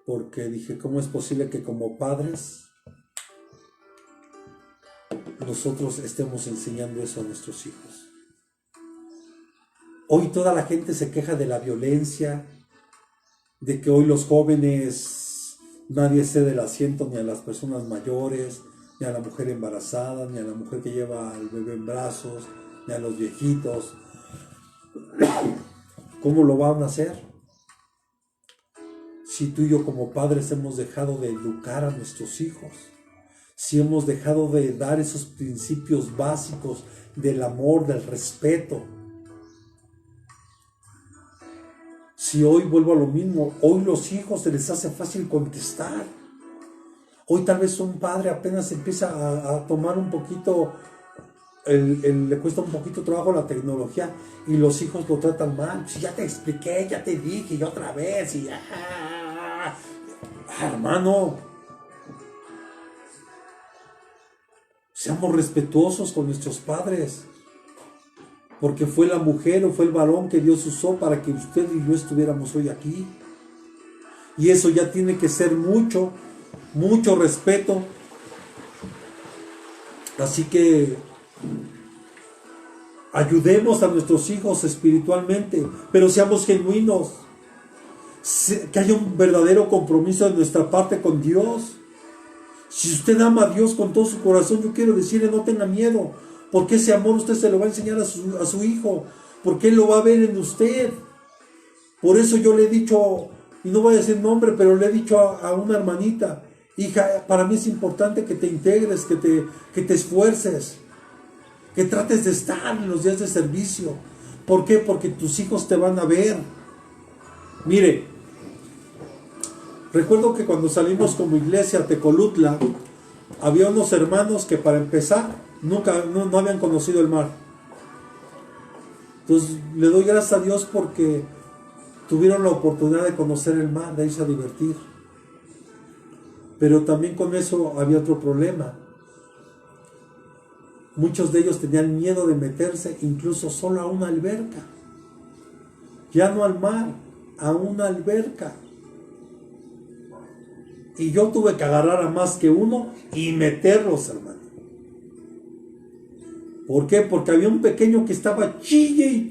A: Porque dije, ¿cómo es posible que como padres nosotros estemos enseñando eso a nuestros hijos? Hoy toda la gente se queja de la violencia, de que hoy los jóvenes, nadie cede el asiento ni a las personas mayores, ni a la mujer embarazada, ni a la mujer que lleva al bebé en brazos, ni a los viejitos. ¿Cómo lo van a hacer? Si tú y yo como padres hemos dejado de educar a nuestros hijos, si hemos dejado de dar esos principios básicos del amor, del respeto. Si hoy vuelvo a lo mismo, hoy los hijos se les hace fácil contestar. Hoy tal vez un padre apenas empieza a tomar un poquito, le cuesta un poquito trabajo la tecnología y los hijos lo tratan mal. Si ya te expliqué, ya te dije, y otra vez, y hermano, seamos respetuosos con nuestros padres. Porque fue la mujer o fue el varón que Dios usó para que usted y yo estuviéramos hoy aquí. Y eso ya tiene que ser mucho, mucho respeto. Así que ayudemos a nuestros hijos espiritualmente, pero seamos genuinos. Que haya un verdadero compromiso de nuestra parte con Dios. Si usted ama a Dios con todo su corazón, yo quiero decirle, no tenga miedo. Porque ese amor usted se lo va a enseñar a su hijo. Porque él lo va a ver en usted. Por eso yo le he dicho, y no voy a decir nombre, pero le he dicho a una hermanita, hija, para mí es importante que te integres, que te esfuerces, que trates de estar en los días de servicio. ¿Por qué? Porque tus hijos te van a ver. Mire, recuerdo que cuando salimos como iglesia a Tecolutla, había unos hermanos que para empezar no habían conocido el mar. Entonces le doy gracias a Dios porque tuvieron la oportunidad de conocer el mar, de irse a divertir. Pero también con eso había otro problema. Muchos de ellos tenían miedo de meterse incluso solo a una alberca. Ya no al mar, a una alberca. Y yo tuve que agarrar a más que uno y meterlos, hermano. ¿Por qué? Porque había un pequeño que estaba chille y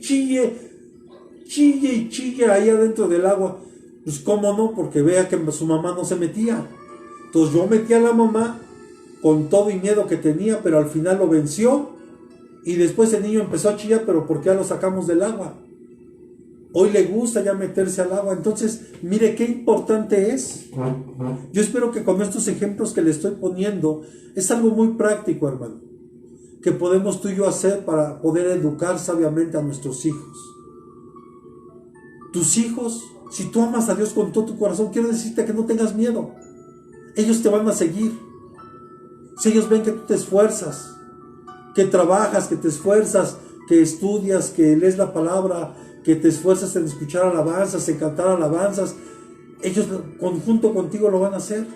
A: chille ahí adentro del agua. Pues cómo no, porque vea que su mamá no se metía. Entonces yo metí a la mamá con todo y miedo que tenía, pero al final lo venció. Y después el niño empezó a chillar, pero ¿por qué ya lo sacamos del agua? Hoy le gusta ya meterse al agua. Entonces, mire qué importante es. Yo espero que con estos ejemplos que le estoy poniendo, es algo muy práctico, hermano, que podemos tú y yo hacer para poder educar sabiamente a nuestros hijos. Tus hijos, si tú amas a Dios con todo tu corazón, quiero decirte que no tengas miedo. Ellos te van a seguir. Si ellos ven que tú te esfuerzas, que trabajas, que te esfuerzas, que estudias, que lees la palabra, que te esfuerzas en escuchar alabanzas, en cantar alabanzas, ellos junto contigo lo van a hacer.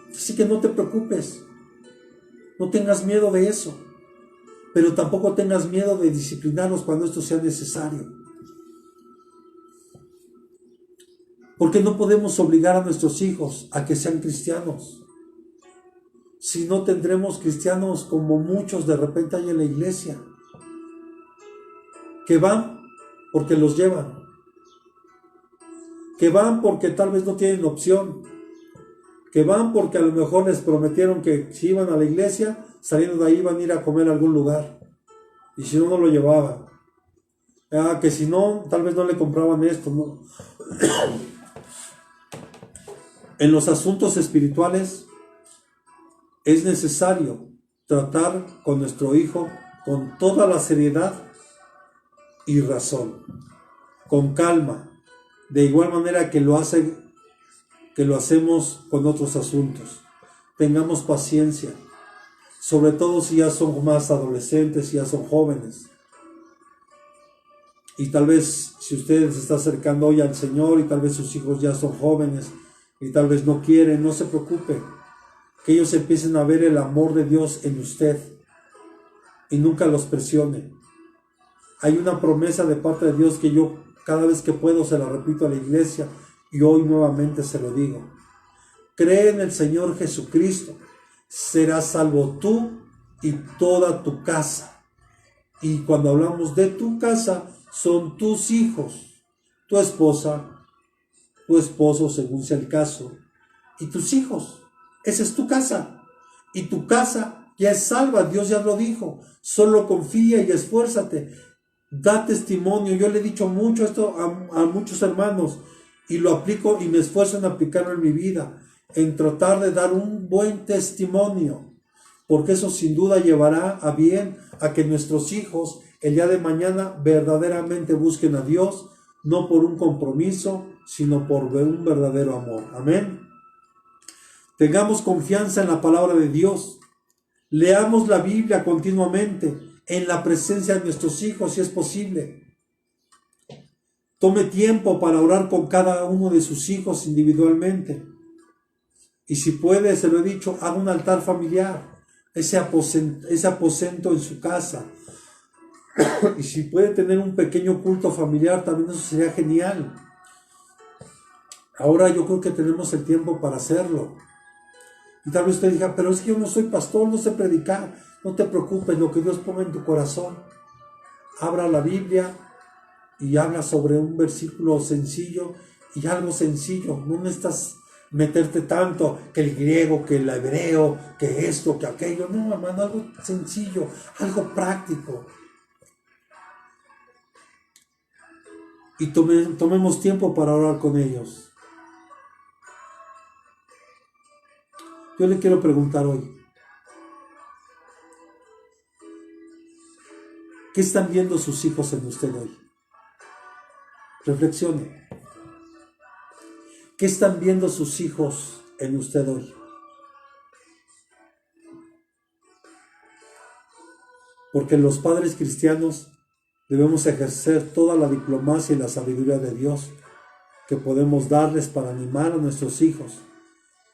A: Así que no te preocupes, no tengas miedo de eso, pero tampoco tengas miedo de disciplinarlos cuando esto sea necesario. Porque no podemos obligar a nuestros hijos a que sean cristianos. Si no, tendremos cristianos como muchos de repente hay en la iglesia, que van porque los llevan, que van porque tal vez no tienen opción, que van porque a lo mejor les prometieron que si iban a la iglesia, saliendo de ahí iban a ir a comer a algún lugar, y si no, no lo llevaban. Que si no, tal vez no le compraban esto, ¿no? En los asuntos espirituales es necesario tratar con nuestro hijo con toda la seriedad y razón, con calma, de igual manera que lo hacemos con otros asuntos. Tengamos paciencia, sobre todo si ya son más adolescentes, si ya son jóvenes. Y tal vez si usted se está acercando hoy al Señor y tal vez sus hijos ya son jóvenes y tal vez no quieren, no se preocupe. Que ellos empiecen a ver el amor de Dios en usted y nunca los presione. Hay una promesa de parte de Dios que yo cada vez que puedo se la repito a la iglesia y hoy nuevamente se lo digo. Cree en el Señor Jesucristo, serás salvo tú y toda tu casa. Y cuando hablamos de tu casa, son tus hijos, tu esposa, tu esposo, según sea el caso, y tus hijos. Esa es tu casa. Y tu casa ya es salva, Dios ya lo dijo. Solo confía y esfuérzate. Da testimonio. Yo le he dicho mucho esto a muchos hermanos y lo aplico y me esfuerzo en aplicarlo en mi vida, en tratar de dar un buen testimonio, porque eso sin duda llevará a bien a que nuestros hijos el día de mañana verdaderamente busquen a Dios, no por un compromiso, sino por un verdadero amor. Amén. Tengamos confianza en la palabra de Dios. Leamos la Biblia continuamente en la presencia de nuestros hijos si es posible. Tome tiempo para orar con cada uno de sus hijos individualmente. Y si puede, se lo he dicho, haga un altar familiar, ese aposento en su casa. Y si puede tener un pequeño culto familiar, también eso sería genial. Ahora yo creo que tenemos el tiempo para hacerlo. Y tal vez usted diga, pero es que yo no soy pastor, no sé predicar. No te preocupes, lo que Dios ponga en tu corazón. Abra la Biblia y habla sobre un versículo sencillo y algo sencillo. No necesitas meterte tanto que el griego, que el hebreo, que esto, que aquello. No, hermano, algo sencillo, algo práctico. Y tomemos tiempo para orar con ellos. Yo le quiero preguntar hoy, ¿qué están viendo sus hijos en usted hoy? Reflexione. ¿Qué están viendo sus hijos en usted hoy? Porque los padres cristianos debemos ejercer toda la diplomacia y la sabiduría de Dios que podemos darles para animar a nuestros hijos,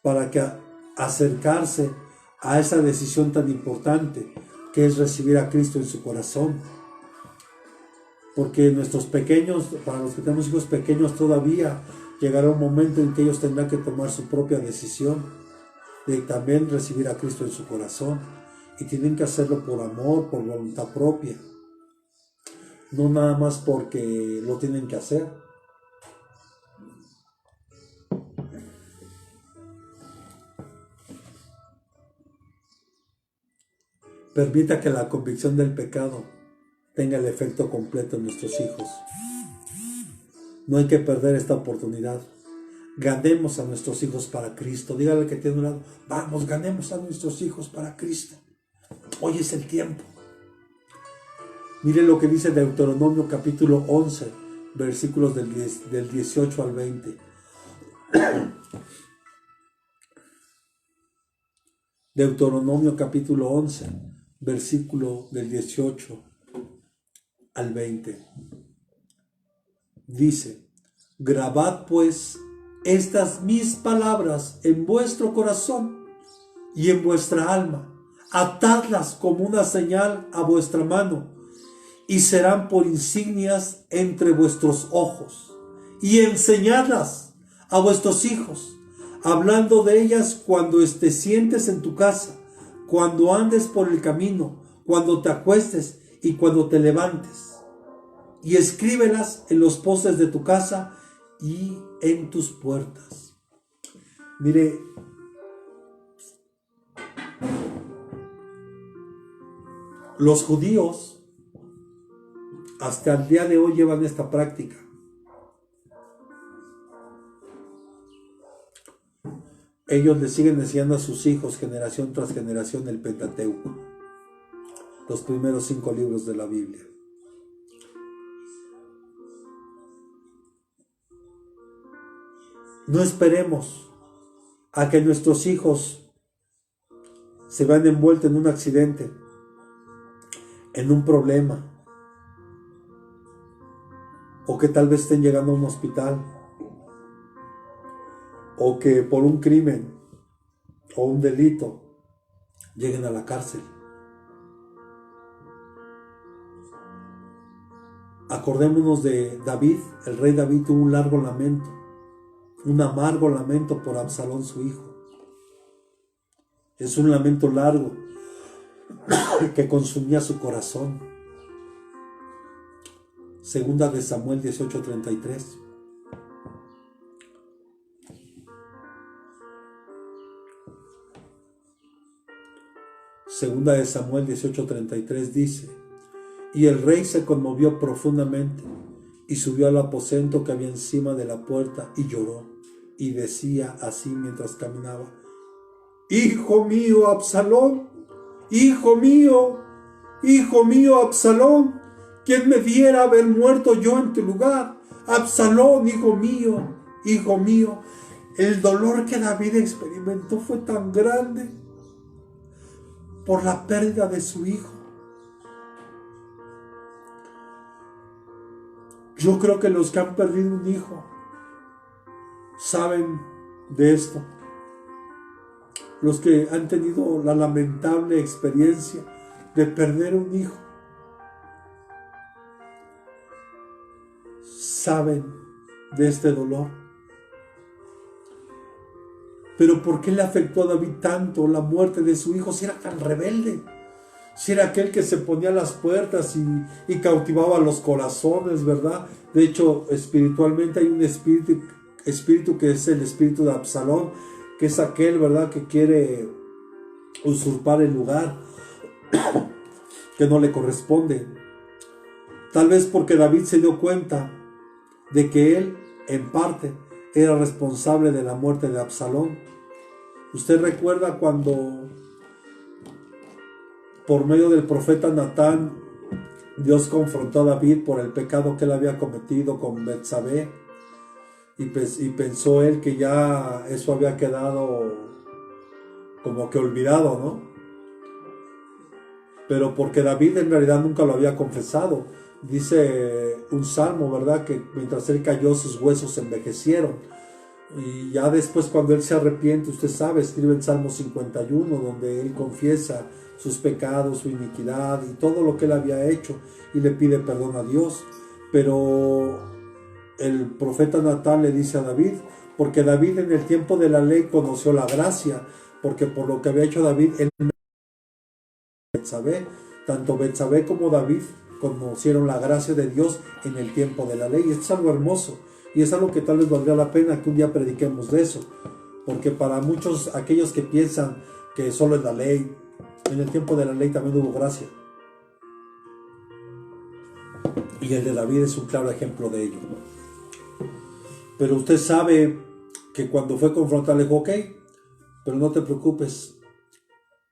A: para que acercarse a esa decisión tan importante que es recibir a Cristo en su corazón. Porque nuestros pequeños, para los que tenemos hijos pequeños todavía, llegará un momento en que ellos tendrán que tomar su propia decisión de también recibir a Cristo en su corazón. Y tienen que hacerlo por amor, por voluntad propia. No nada más porque lo tienen que hacer. Permita que la convicción del pecado tenga el efecto completo en nuestros hijos. No hay que perder esta oportunidad. Ganemos a nuestros hijos para Cristo. Dígale al que tiene un lado, vamos, ganemos a nuestros hijos para Cristo. Hoy es el tiempo. Mire lo que dice Deuteronomio capítulo 11, versículos del 18 al 20. Deuteronomio capítulo 11, versículo del 18 al 20. Dice, grabad pues estas mis palabras en vuestro corazón y en vuestra alma, atadlas como una señal a vuestra mano, y serán por insignias entre vuestros ojos, y enseñadlas a vuestros hijos, hablando de ellas cuando te sientes en tu casa, cuando andes por el camino, cuando te acuestes y cuando te levantes. Y escríbelas en los postes de tu casa y en tus puertas. Mire, los judíos hasta el día de hoy llevan esta práctica. Ellos le siguen enseñando a sus hijos, generación tras generación, el Pentateuco, los primeros 5 libros de la Biblia. No esperemos a que nuestros hijos se vean envueltos en un accidente, en un problema, o que tal vez estén llegando a un hospital, o que por un crimen o un delito lleguen a la cárcel. Acordémonos de David. El rey David tuvo un largo lamento, un amargo lamento por Absalón, su hijo. Es un lamento largo que consumía su corazón. Segunda de Samuel 18:33. Segunda de Samuel 18:33 dice: y el rey se conmovió profundamente y subió al aposento que había encima de la puerta y lloró, y decía así mientras caminaba: hijo mío Absalón, hijo mío Absalón, ¿quién me diera haber muerto yo en tu lugar? Absalón, hijo mío, hijo mío. El dolor que David experimentó fue tan grande por la pérdida de su hijo. Yo creo que los que han perdido un hijo saben de esto. Los que han tenido la lamentable experiencia de perder un hijo saben de este dolor. Pero ¿por qué le afectó a David tanto la muerte de su hijo si era tan rebelde? Si era aquel que se ponía a las puertas y cautivaba los corazones, ¿verdad? De hecho, espiritualmente hay un espíritu que es el espíritu de Absalón, que es aquel, ¿verdad?, que quiere usurpar el lugar que no le corresponde. Tal vez porque David se dio cuenta de que él, en parte, era responsable de la muerte de Absalón. Usted recuerda cuando, por medio del profeta Natán, Dios confrontó a David por el pecado que él había cometido con Betsabé, y pensó él que ya eso había quedado como que olvidado, ¿no? Pero porque David en realidad nunca lo había confesado. Dice un salmo, ¿verdad?, que mientras él cayó sus huesos se envejecieron. Y ya después, cuando él se arrepiente, usted sabe, escribe el Salmo 51, donde él confiesa sus pecados, su iniquidad y todo lo que él había hecho, y le pide perdón a Dios. Pero el profeta Natán le dice a David, porque David en el tiempo de la ley conoció la gracia, porque por lo que había hecho David, él Betsabé, tanto Betsabé como David conocieron la gracia de Dios en el tiempo de la ley. Y esto es algo hermoso, y es algo que tal vez valdría la pena que un día prediquemos de eso, porque para muchos, aquellos que piensan que solo es la ley, en el tiempo de la ley también hubo gracia, y el de David es un claro ejemplo de ello. Pero usted sabe que cuando fue confrontado le dijo: ok, pero no te preocupes,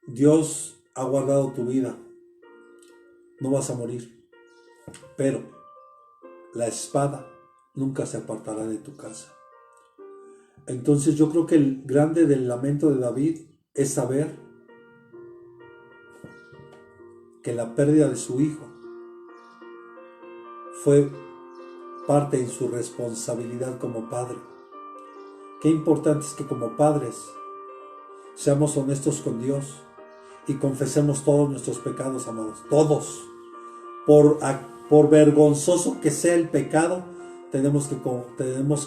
A: Dios ha guardado tu vida, no vas a morir, pero la espada nunca se apartará de tu casa. Entonces yo creo que el grande del lamento de David es saber que la pérdida de su hijo fue parte en su responsabilidad como padre. Qué importante es que como padres seamos honestos con Dios y confesemos todos nuestros pecados, amados, todos. Por vergonzoso que sea el pecado, tenemos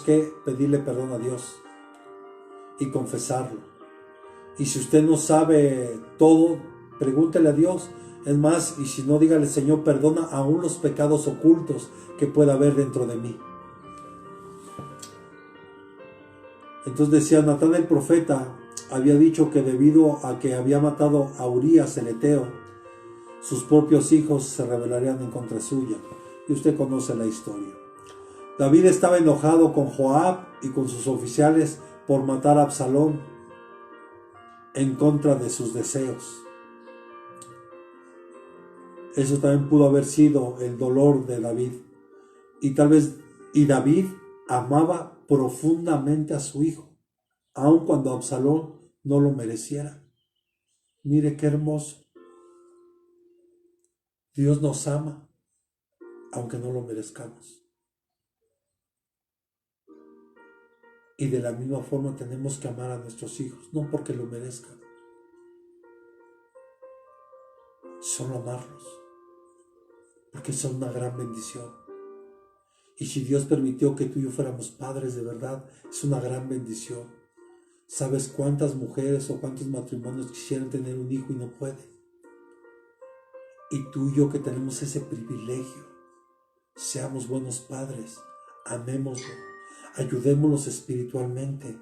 A: que pedirle perdón a Dios y confesarlo. Y si usted no sabe todo, pregúntele a Dios. Es más, y si no, dígale: Señor, perdona aún los pecados ocultos que pueda haber dentro de mí. Entonces decía: Natán el profeta había dicho que debido a que había matado a Urías el Eteo, sus propios hijos se rebelarían en contra suya. y usted conoce la historia. David estaba enojado con Joab y con sus oficiales por matar a Absalón en contra de sus deseos. Eso también pudo haber sido el dolor de David. Y David amaba profundamente a su hijo, aun cuando Absalón no lo mereciera. Mire qué hermoso. Dios nos ama, aunque no lo merezcamos. Y de la misma forma tenemos que amar a nuestros hijos, no porque lo merezcan, solo amarlos, porque son una gran bendición. Y si Dios permitió que tú y yo fuéramos padres de verdad, es una gran bendición. ¿Sabes cuántas mujeres o cuántos matrimonios quisieran tener un hijo y no pueden? Y tú y yo que tenemos ese privilegio, seamos buenos padres, amémoslo, ayudémoslos espiritualmente.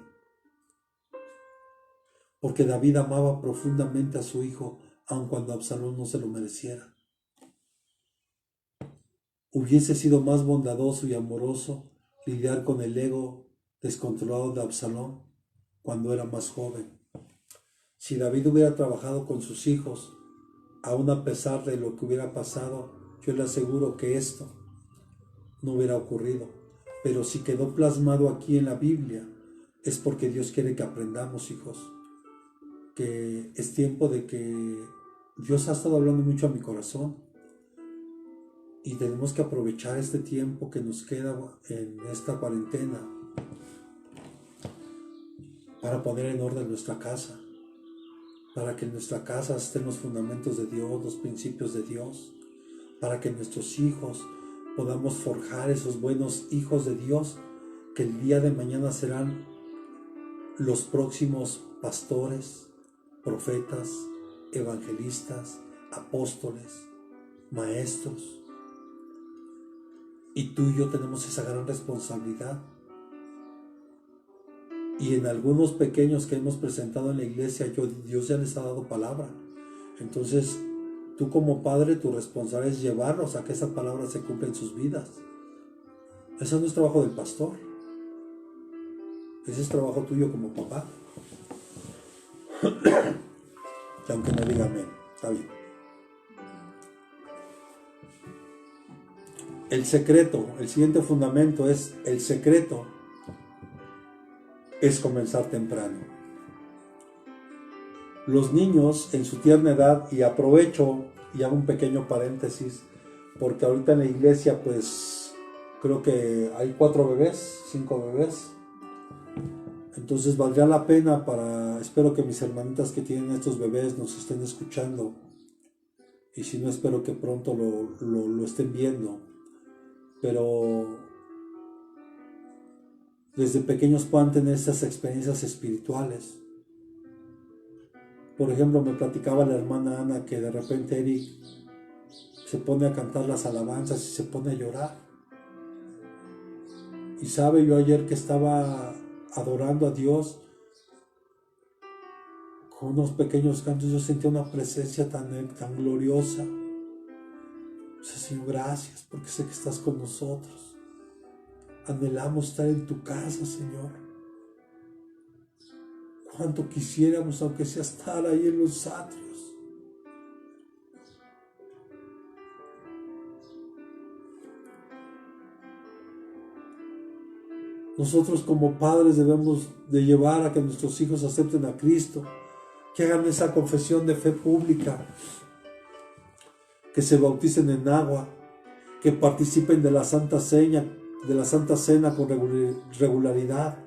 A: Porque David amaba profundamente a su hijo, aun cuando Absalón no se lo mereciera. Hubiese sido más bondadoso y amoroso lidiar con el ego descontrolado de Absalón cuando era más joven. Si David hubiera trabajado con sus hijos, aun a pesar de lo que hubiera pasado, yo le aseguro que esto no hubiera ocurrido. Pero si quedó plasmado aquí en la Biblia, es porque Dios quiere que aprendamos, hijos, que es tiempo de que Dios ha estado hablando mucho a mi corazón. Y tenemos que aprovechar este tiempo que nos queda en esta cuarentena para poner en orden nuestra casa, para que en nuestra casa estén los fundamentos de Dios, los principios de Dios, para que nuestros hijos podamos forjar esos buenos hijos de Dios que el día de mañana serán los próximos pastores, profetas, evangelistas, apóstoles, maestros. Y tú y yo tenemos esa gran responsabilidad. Y en algunos pequeños que hemos presentado en la iglesia, Dios ya les ha dado palabra. Entonces, tú como padre, tu responsabilidad es llevarlos a que esa palabra se cumpla en sus vidas. Ese no es trabajo del pastor. Ese es trabajo tuyo como papá. Y aunque no diga amén, está bien. El secreto, el siguiente fundamento es el secreto es comenzar temprano. Los niños en su tierna edad, y aprovecho y hago un pequeño paréntesis, porque ahorita en la iglesia pues creo que hay 5 bebés, entonces valdría la pena espero que mis hermanitas que tienen estos bebés nos estén escuchando, y si no, espero que pronto lo estén viendo, pero desde pequeños puedan tener estas experiencias espirituales. Por ejemplo, me platicaba la hermana Ana que de repente Eric se pone a cantar las alabanzas y se pone a llorar. Y sabe, yo ayer que estaba adorando a Dios con unos pequeños cantos, yo sentía una presencia tan gloriosa. O sea, Señor, gracias, porque sé que estás con nosotros. Anhelamos estar en tu casa, Señor. Cuánto quisiéramos, aunque sea estar ahí en los atrios. Nosotros como padres debemos de llevar a que nuestros hijos acepten a Cristo, que hagan esa confesión de fe pública, que se bauticen en agua, que participen de la Santa Cena con regularidad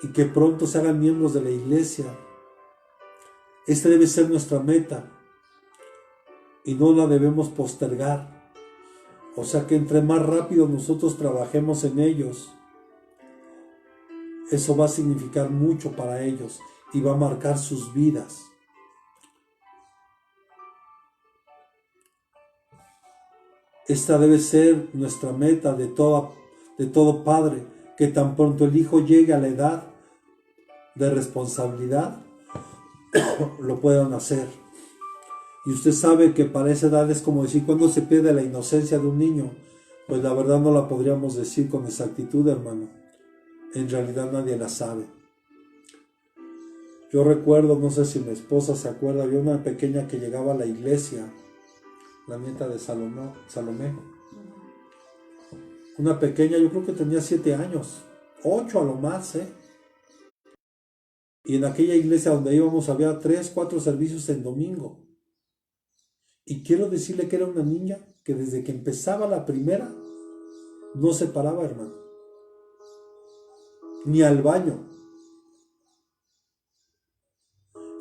A: y que pronto se hagan miembros de la iglesia. Esta debe ser nuestra meta y no la debemos postergar. O sea que entre más rápido nosotros trabajemos en ellos, eso va a significar mucho para ellos y va a marcar sus vidas. Esta debe ser nuestra meta de todo padre, que tan pronto el hijo llegue a la edad de responsabilidad, lo puedan hacer. Y usted sabe que para esa edad es como decir, ¿cuándo se pierde la inocencia de un niño? Pues la verdad no la podríamos decir con exactitud, hermano. En realidad nadie la sabe. Yo recuerdo, no sé si mi esposa se acuerda, había una pequeña que llegaba a la iglesia, la nieta de Salomé. Una pequeña, yo creo que tenía 7 años, 8 a lo más, ¿eh? Y en aquella iglesia donde íbamos había 3, 4 servicios en domingo. Y quiero decirle que era una niña que desde que empezaba la primera no se paraba, hermano. Ni al baño.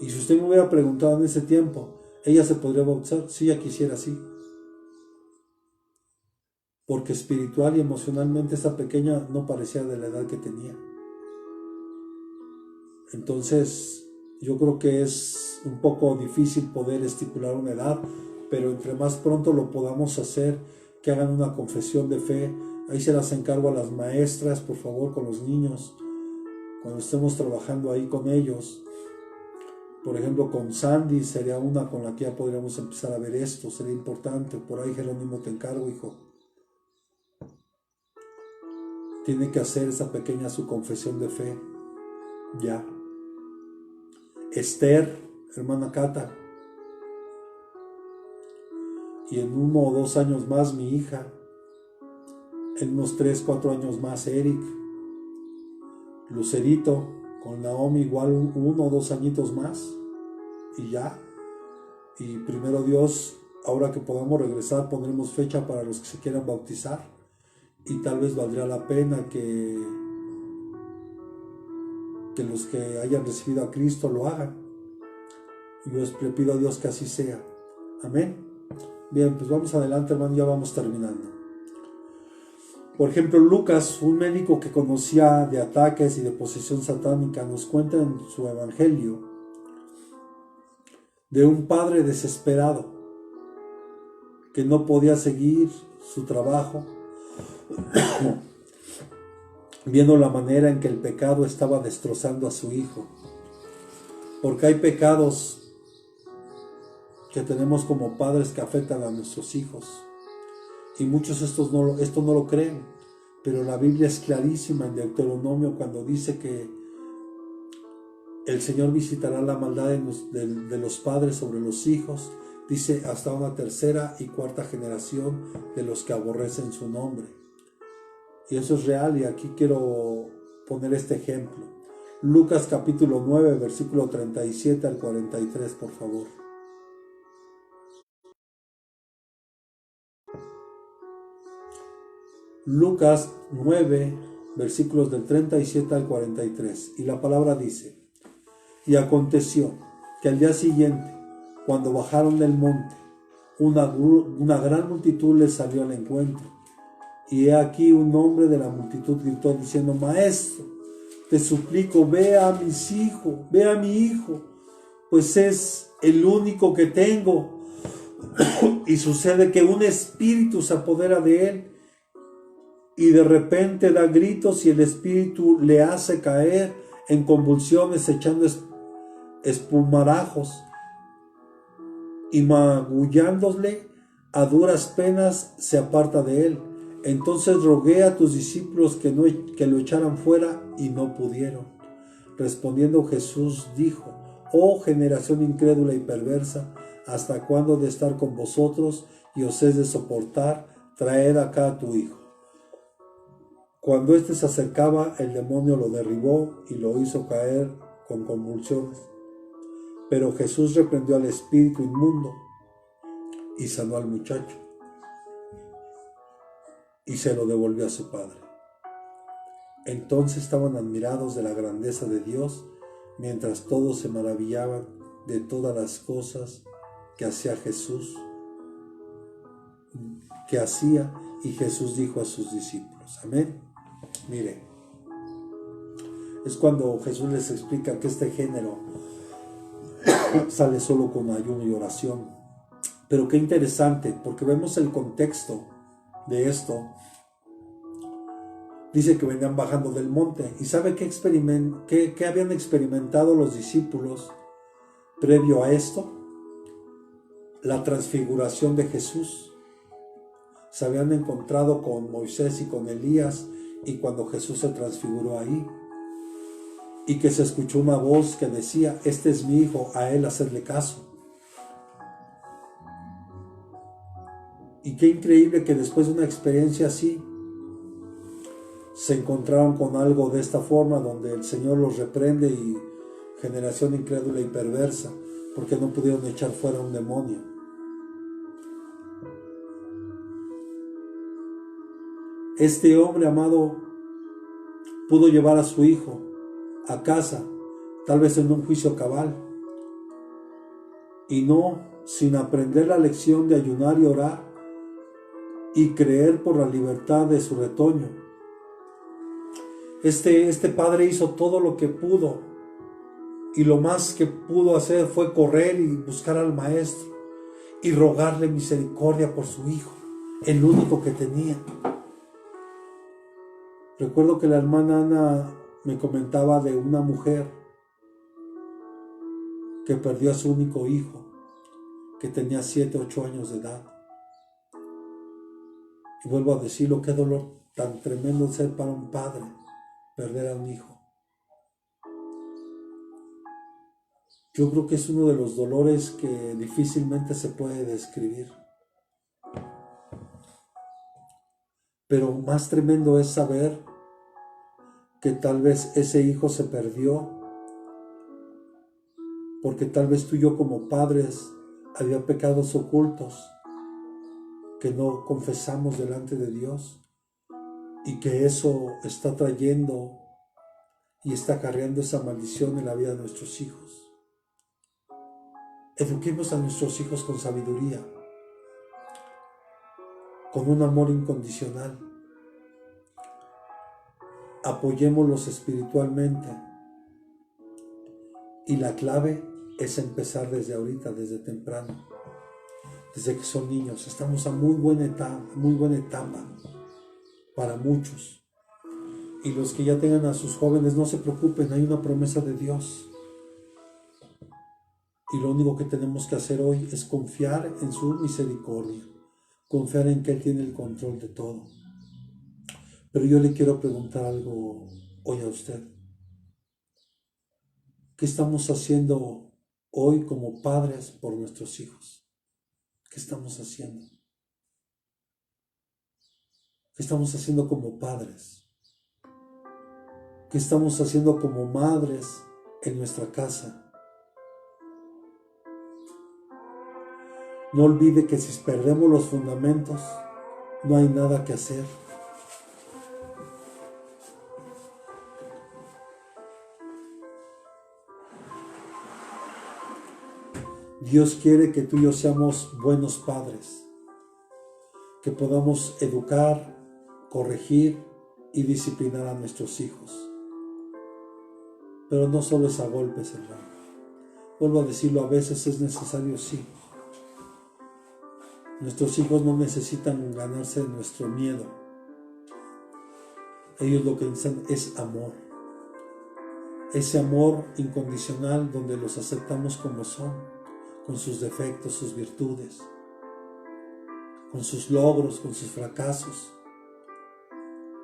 A: Y si usted me hubiera preguntado en ese tiempo, ¿ella se podría bautizar? Si ella quisiera, sí. Porque espiritual y emocionalmente esa pequeña no parecía de la edad que tenía. Entonces, yo creo que es un poco difícil poder estipular una edad, pero entre más pronto lo podamos hacer, que hagan una confesión de fe. Ahí se las encargo a las maestras, por favor, con los niños, cuando estemos trabajando ahí con ellos. Por ejemplo, con Sandy sería una con la que ya podríamos empezar a ver esto, sería importante. Por ahí, Jerónimo, te encargo, hijo. Tiene que hacer esa pequeña su confesión de fe. Ya. Esther, hermana Cata. Y en 1 o 2 años más mi hija. En unos 3, 4 años más Eric. Lucerito, con Naomi igual 1 o 2 añitos más. Y ya. Y primero Dios, ahora que podamos regresar, pondremos fecha para los que se quieran bautizar. Y tal vez valdría la pena que los que hayan recibido a Cristo lo hagan. Y yo le pido a Dios que así sea. Amén. Bien, pues vamos adelante, hermano, ya vamos terminando. Por ejemplo, Lucas, un médico que conocía de ataques y de posesión satánica, nos cuenta en su evangelio de un padre desesperado que no podía seguir su trabajo, viendo la manera en que el pecado estaba destrozando a su hijo. Porque hay pecados que tenemos como padres que afectan a nuestros hijos. Y muchos esto no lo creen. Pero la Biblia es clarísima en Deuteronomio cuando dice que el Señor visitará la maldad de los padres sobre los hijos. Dice hasta una 3ª y 4ª generación de los que aborrecen su nombre. Y eso es real, y aquí quiero poner este ejemplo. Lucas capítulo 9, versículo 37 al 43, por favor. Lucas 9, versículos del 37 al 43. Y la palabra dice: Y aconteció que al día siguiente, cuando bajaron del monte, una gran multitud les salió al encuentro. Y he aquí un hombre de la multitud gritó diciendo: Maestro, te suplico, ve a mi hijo, pues es el único que tengo. Y sucede que un espíritu se apodera de él, y de repente da gritos, y el espíritu le hace caer en convulsiones, echando espumarajos, y magullándole a duras penas se aparta de él. Entonces rogué a tus discípulos que lo echaran fuera, y no pudieron. Respondiendo Jesús dijo: Oh generación incrédula y perversa, ¿hasta cuándo de estar con vosotros y os es de soportar? Traed acá a tu hijo. Cuando éste se acercaba, el demonio lo derribó y lo hizo caer con convulsiones. Pero Jesús reprendió al espíritu inmundo y sanó al muchacho, y se lo devolvió a su padre. Entonces estaban admirados de la grandeza de Dios, mientras todos se maravillaban de todas las cosas que hacía y Jesús dijo a sus discípulos. Amén. Mire, es cuando Jesús les explica que este género sale solo con ayuno y oración. Pero qué interesante, porque vemos el contexto de esto. Dice que venían bajando del monte. ¿Y sabe qué habían experimentado los discípulos previo a esto? la transfiguración de Jesús. Se habían encontrado con Moisés y con Elías, y cuando Jesús se transfiguró ahí, y que se escuchó una voz que decía: este es mi hijo, a él hacedle caso. Y qué increíble que después de una experiencia así, se encontraron con algo de esta forma, donde el Señor los reprende, y generación incrédula y perversa, porque no pudieron echar fuera un demonio. Este hombre, amado, pudo llevar a su hijo a casa, tal vez en un juicio cabal, y no sin aprender la lección de ayunar y orar y creer por la libertad de su retoño. Este padre hizo todo lo que pudo, y lo más que pudo hacer fue correr y buscar al maestro y rogarle misericordia por su hijo, el único que tenía. Recuerdo que la hermana Ana me comentaba de una mujer que perdió a su único hijo, que tenía 7, 8 años de edad. Y vuelvo a decirlo, qué dolor tan tremendo ser para un padre perder a un hijo. Yo creo que es uno de los dolores que difícilmente se puede describir. Pero más tremendo es saber que tal vez ese hijo se perdió porque tal vez tú y yo como padres había pecados ocultos que no confesamos delante de Dios, y que eso está trayendo y está acarreando esa maldición en la vida de nuestros hijos. Eduquemos a nuestros hijos con sabiduría, con un amor incondicional. Apoyémoslos espiritualmente, y la clave es empezar desde ahorita, desde temprano, desde que son niños. Estamos a muy buena etapa para muchos. Y los que ya tengan a sus jóvenes, no se preocupen, hay una promesa de Dios. Y lo único que tenemos que hacer hoy es confiar en su misericordia, confiar en que Él tiene el control de todo. Pero yo le quiero preguntar algo hoy a usted. ¿Qué estamos haciendo hoy como padres por nuestros hijos? ¿Qué estamos haciendo? ¿Qué estamos haciendo como padres? ¿Qué estamos haciendo como madres en nuestra casa? No olvide que si perdemos los fundamentos, no hay nada que hacer. Dios quiere que tú y yo seamos buenos padres, que podamos educar, corregir y disciplinar a nuestros hijos. Pero no solo es a golpes, hermano. Vuelvo a decirlo, a veces es necesario, sí. Nuestros hijos no necesitan ganarse nuestro miedo. Ellos lo que necesitan es amor. Ese amor incondicional donde los aceptamos como son, con sus defectos, sus virtudes, con sus logros, con sus fracasos,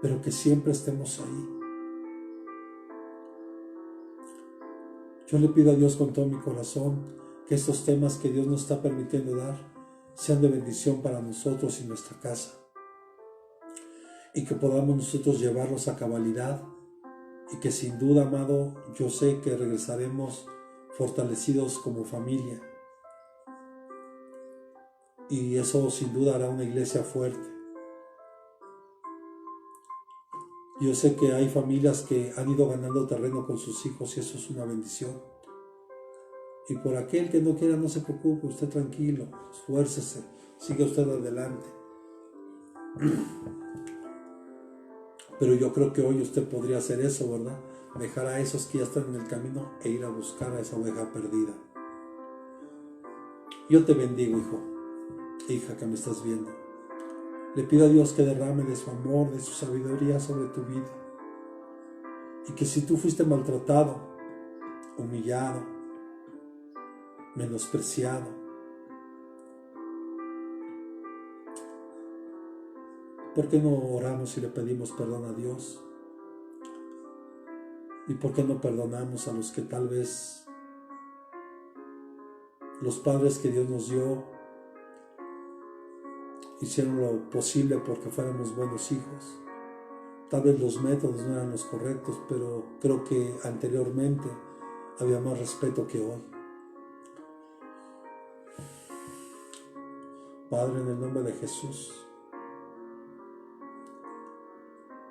A: pero que siempre estemos ahí. Yo le pido a Dios con todo mi corazón que estos temas que Dios nos está permitiendo dar sean de bendición para nosotros y nuestra casa, y que podamos nosotros llevarlos a cabalidad, y que sin duda, amado, yo sé que regresaremos fortalecidos como familia, y eso sin duda hará una iglesia fuerte. Yo sé que hay familias que han ido ganando terreno con sus hijos, y eso es una bendición. Y por aquel que no quiera, no se preocupe, usted tranquilo, esfuércese, siga usted adelante. Pero yo creo que hoy usted podría hacer eso, ¿verdad? Dejar a esos que ya están en el camino e ir a buscar a esa oveja perdida. Yo te bendigo, hijo, hija que me estás viendo. Le pido a Dios que derrame de su amor, de su sabiduría sobre tu vida. Y que si tú fuiste maltratado, humillado, menospreciado, ¿Por qué no oramos y le pedimos perdón a Dios? ¿Y por qué no perdonamos a los que tal vez, los padres que Dios nos dio, hicieron lo posible porque fuéramos buenos hijos? Tal vez los métodos no eran los correctos, pero creo que anteriormente había más respeto que hoy. Padre, en el nombre de Jesús,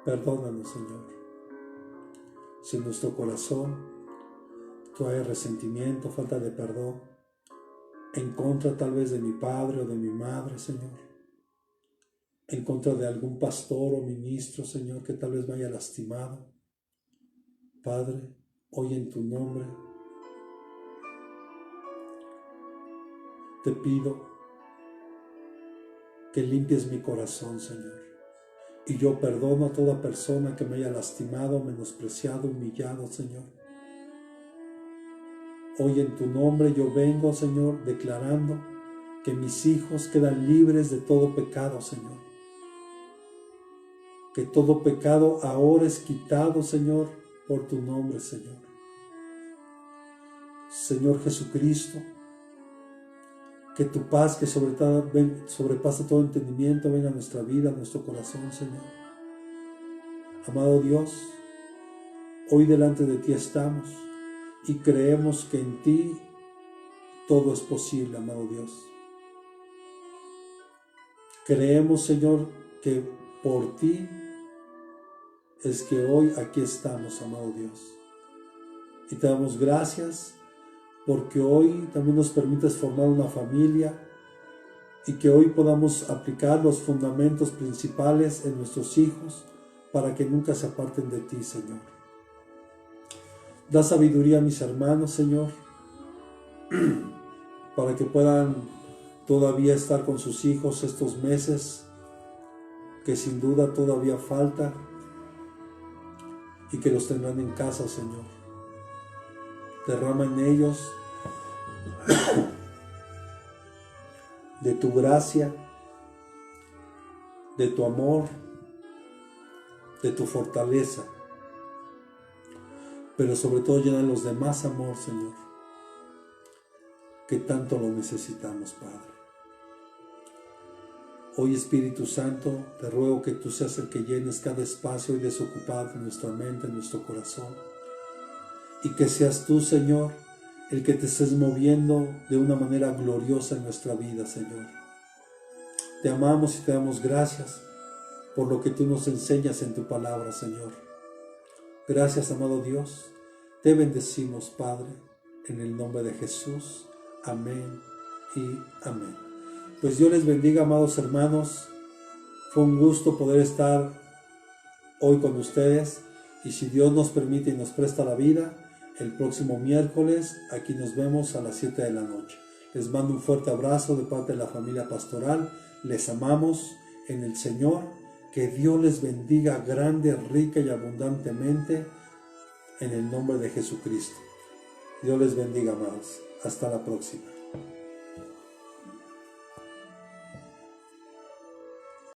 A: perdónanos, Señor. Si en nuestro corazón todavía hay resentimiento, falta de perdón, en contra tal vez de mi padre o de mi madre, Señor, en contra de algún pastor o ministro, Señor, que tal vez me haya lastimado, Padre, hoy en tu nombre te pido que limpies mi corazón, Señor. Y yo perdono a toda persona que me haya lastimado, menospreciado, humillado, Señor. Hoy en tu nombre yo vengo, Señor, declarando que mis hijos quedan libres de todo pecado, Señor. Que todo pecado ahora es quitado, Señor, por tu nombre, Señor. Señor Jesucristo, que tu paz que sobrepasa todo entendimiento venga a nuestra vida, a nuestro corazón, Señor. Amado Dios, hoy delante de ti estamos y creemos que en ti todo es posible, amado Dios. Creemos, Señor, que por ti es que hoy aquí estamos, amado Dios. Y te damos gracias porque hoy también nos permites formar una familia y que hoy podamos aplicar los fundamentos principales en nuestros hijos para que nunca se aparten de ti, Señor. Da sabiduría a mis hermanos, Señor, para que puedan todavía estar con sus hijos estos meses que sin duda todavía falta y que los tendrán en casa, Señor. Derrama en ellos de tu gracia, de tu amor, de tu fortaleza, pero sobre todo llénalos de más amor, Señor, que tanto lo necesitamos, Padre. Hoy, Espíritu Santo, te ruego que tú seas el que llenes cada espacio y desocupado en nuestra mente, en nuestro corazón, y que seas tú, Señor, el que te estés moviendo de una manera gloriosa en nuestra vida, Señor. Te amamos y te damos gracias por lo que tú nos enseñas en tu palabra, Señor. Gracias, amado Dios. Te bendecimos, Padre, en el nombre de Jesús. Amén y amén. Pues Dios les bendiga, amados hermanos. Fue un gusto poder estar hoy con ustedes. Y si Dios nos permite y nos presta la vida, el próximo miércoles aquí nos vemos a las 7 de la noche. Les mando un fuerte abrazo de parte de la familia pastoral. Les amamos en el Señor. Que Dios les bendiga grande, rica y abundantemente en el nombre de Jesucristo. Dios les bendiga, amados. Hasta la próxima.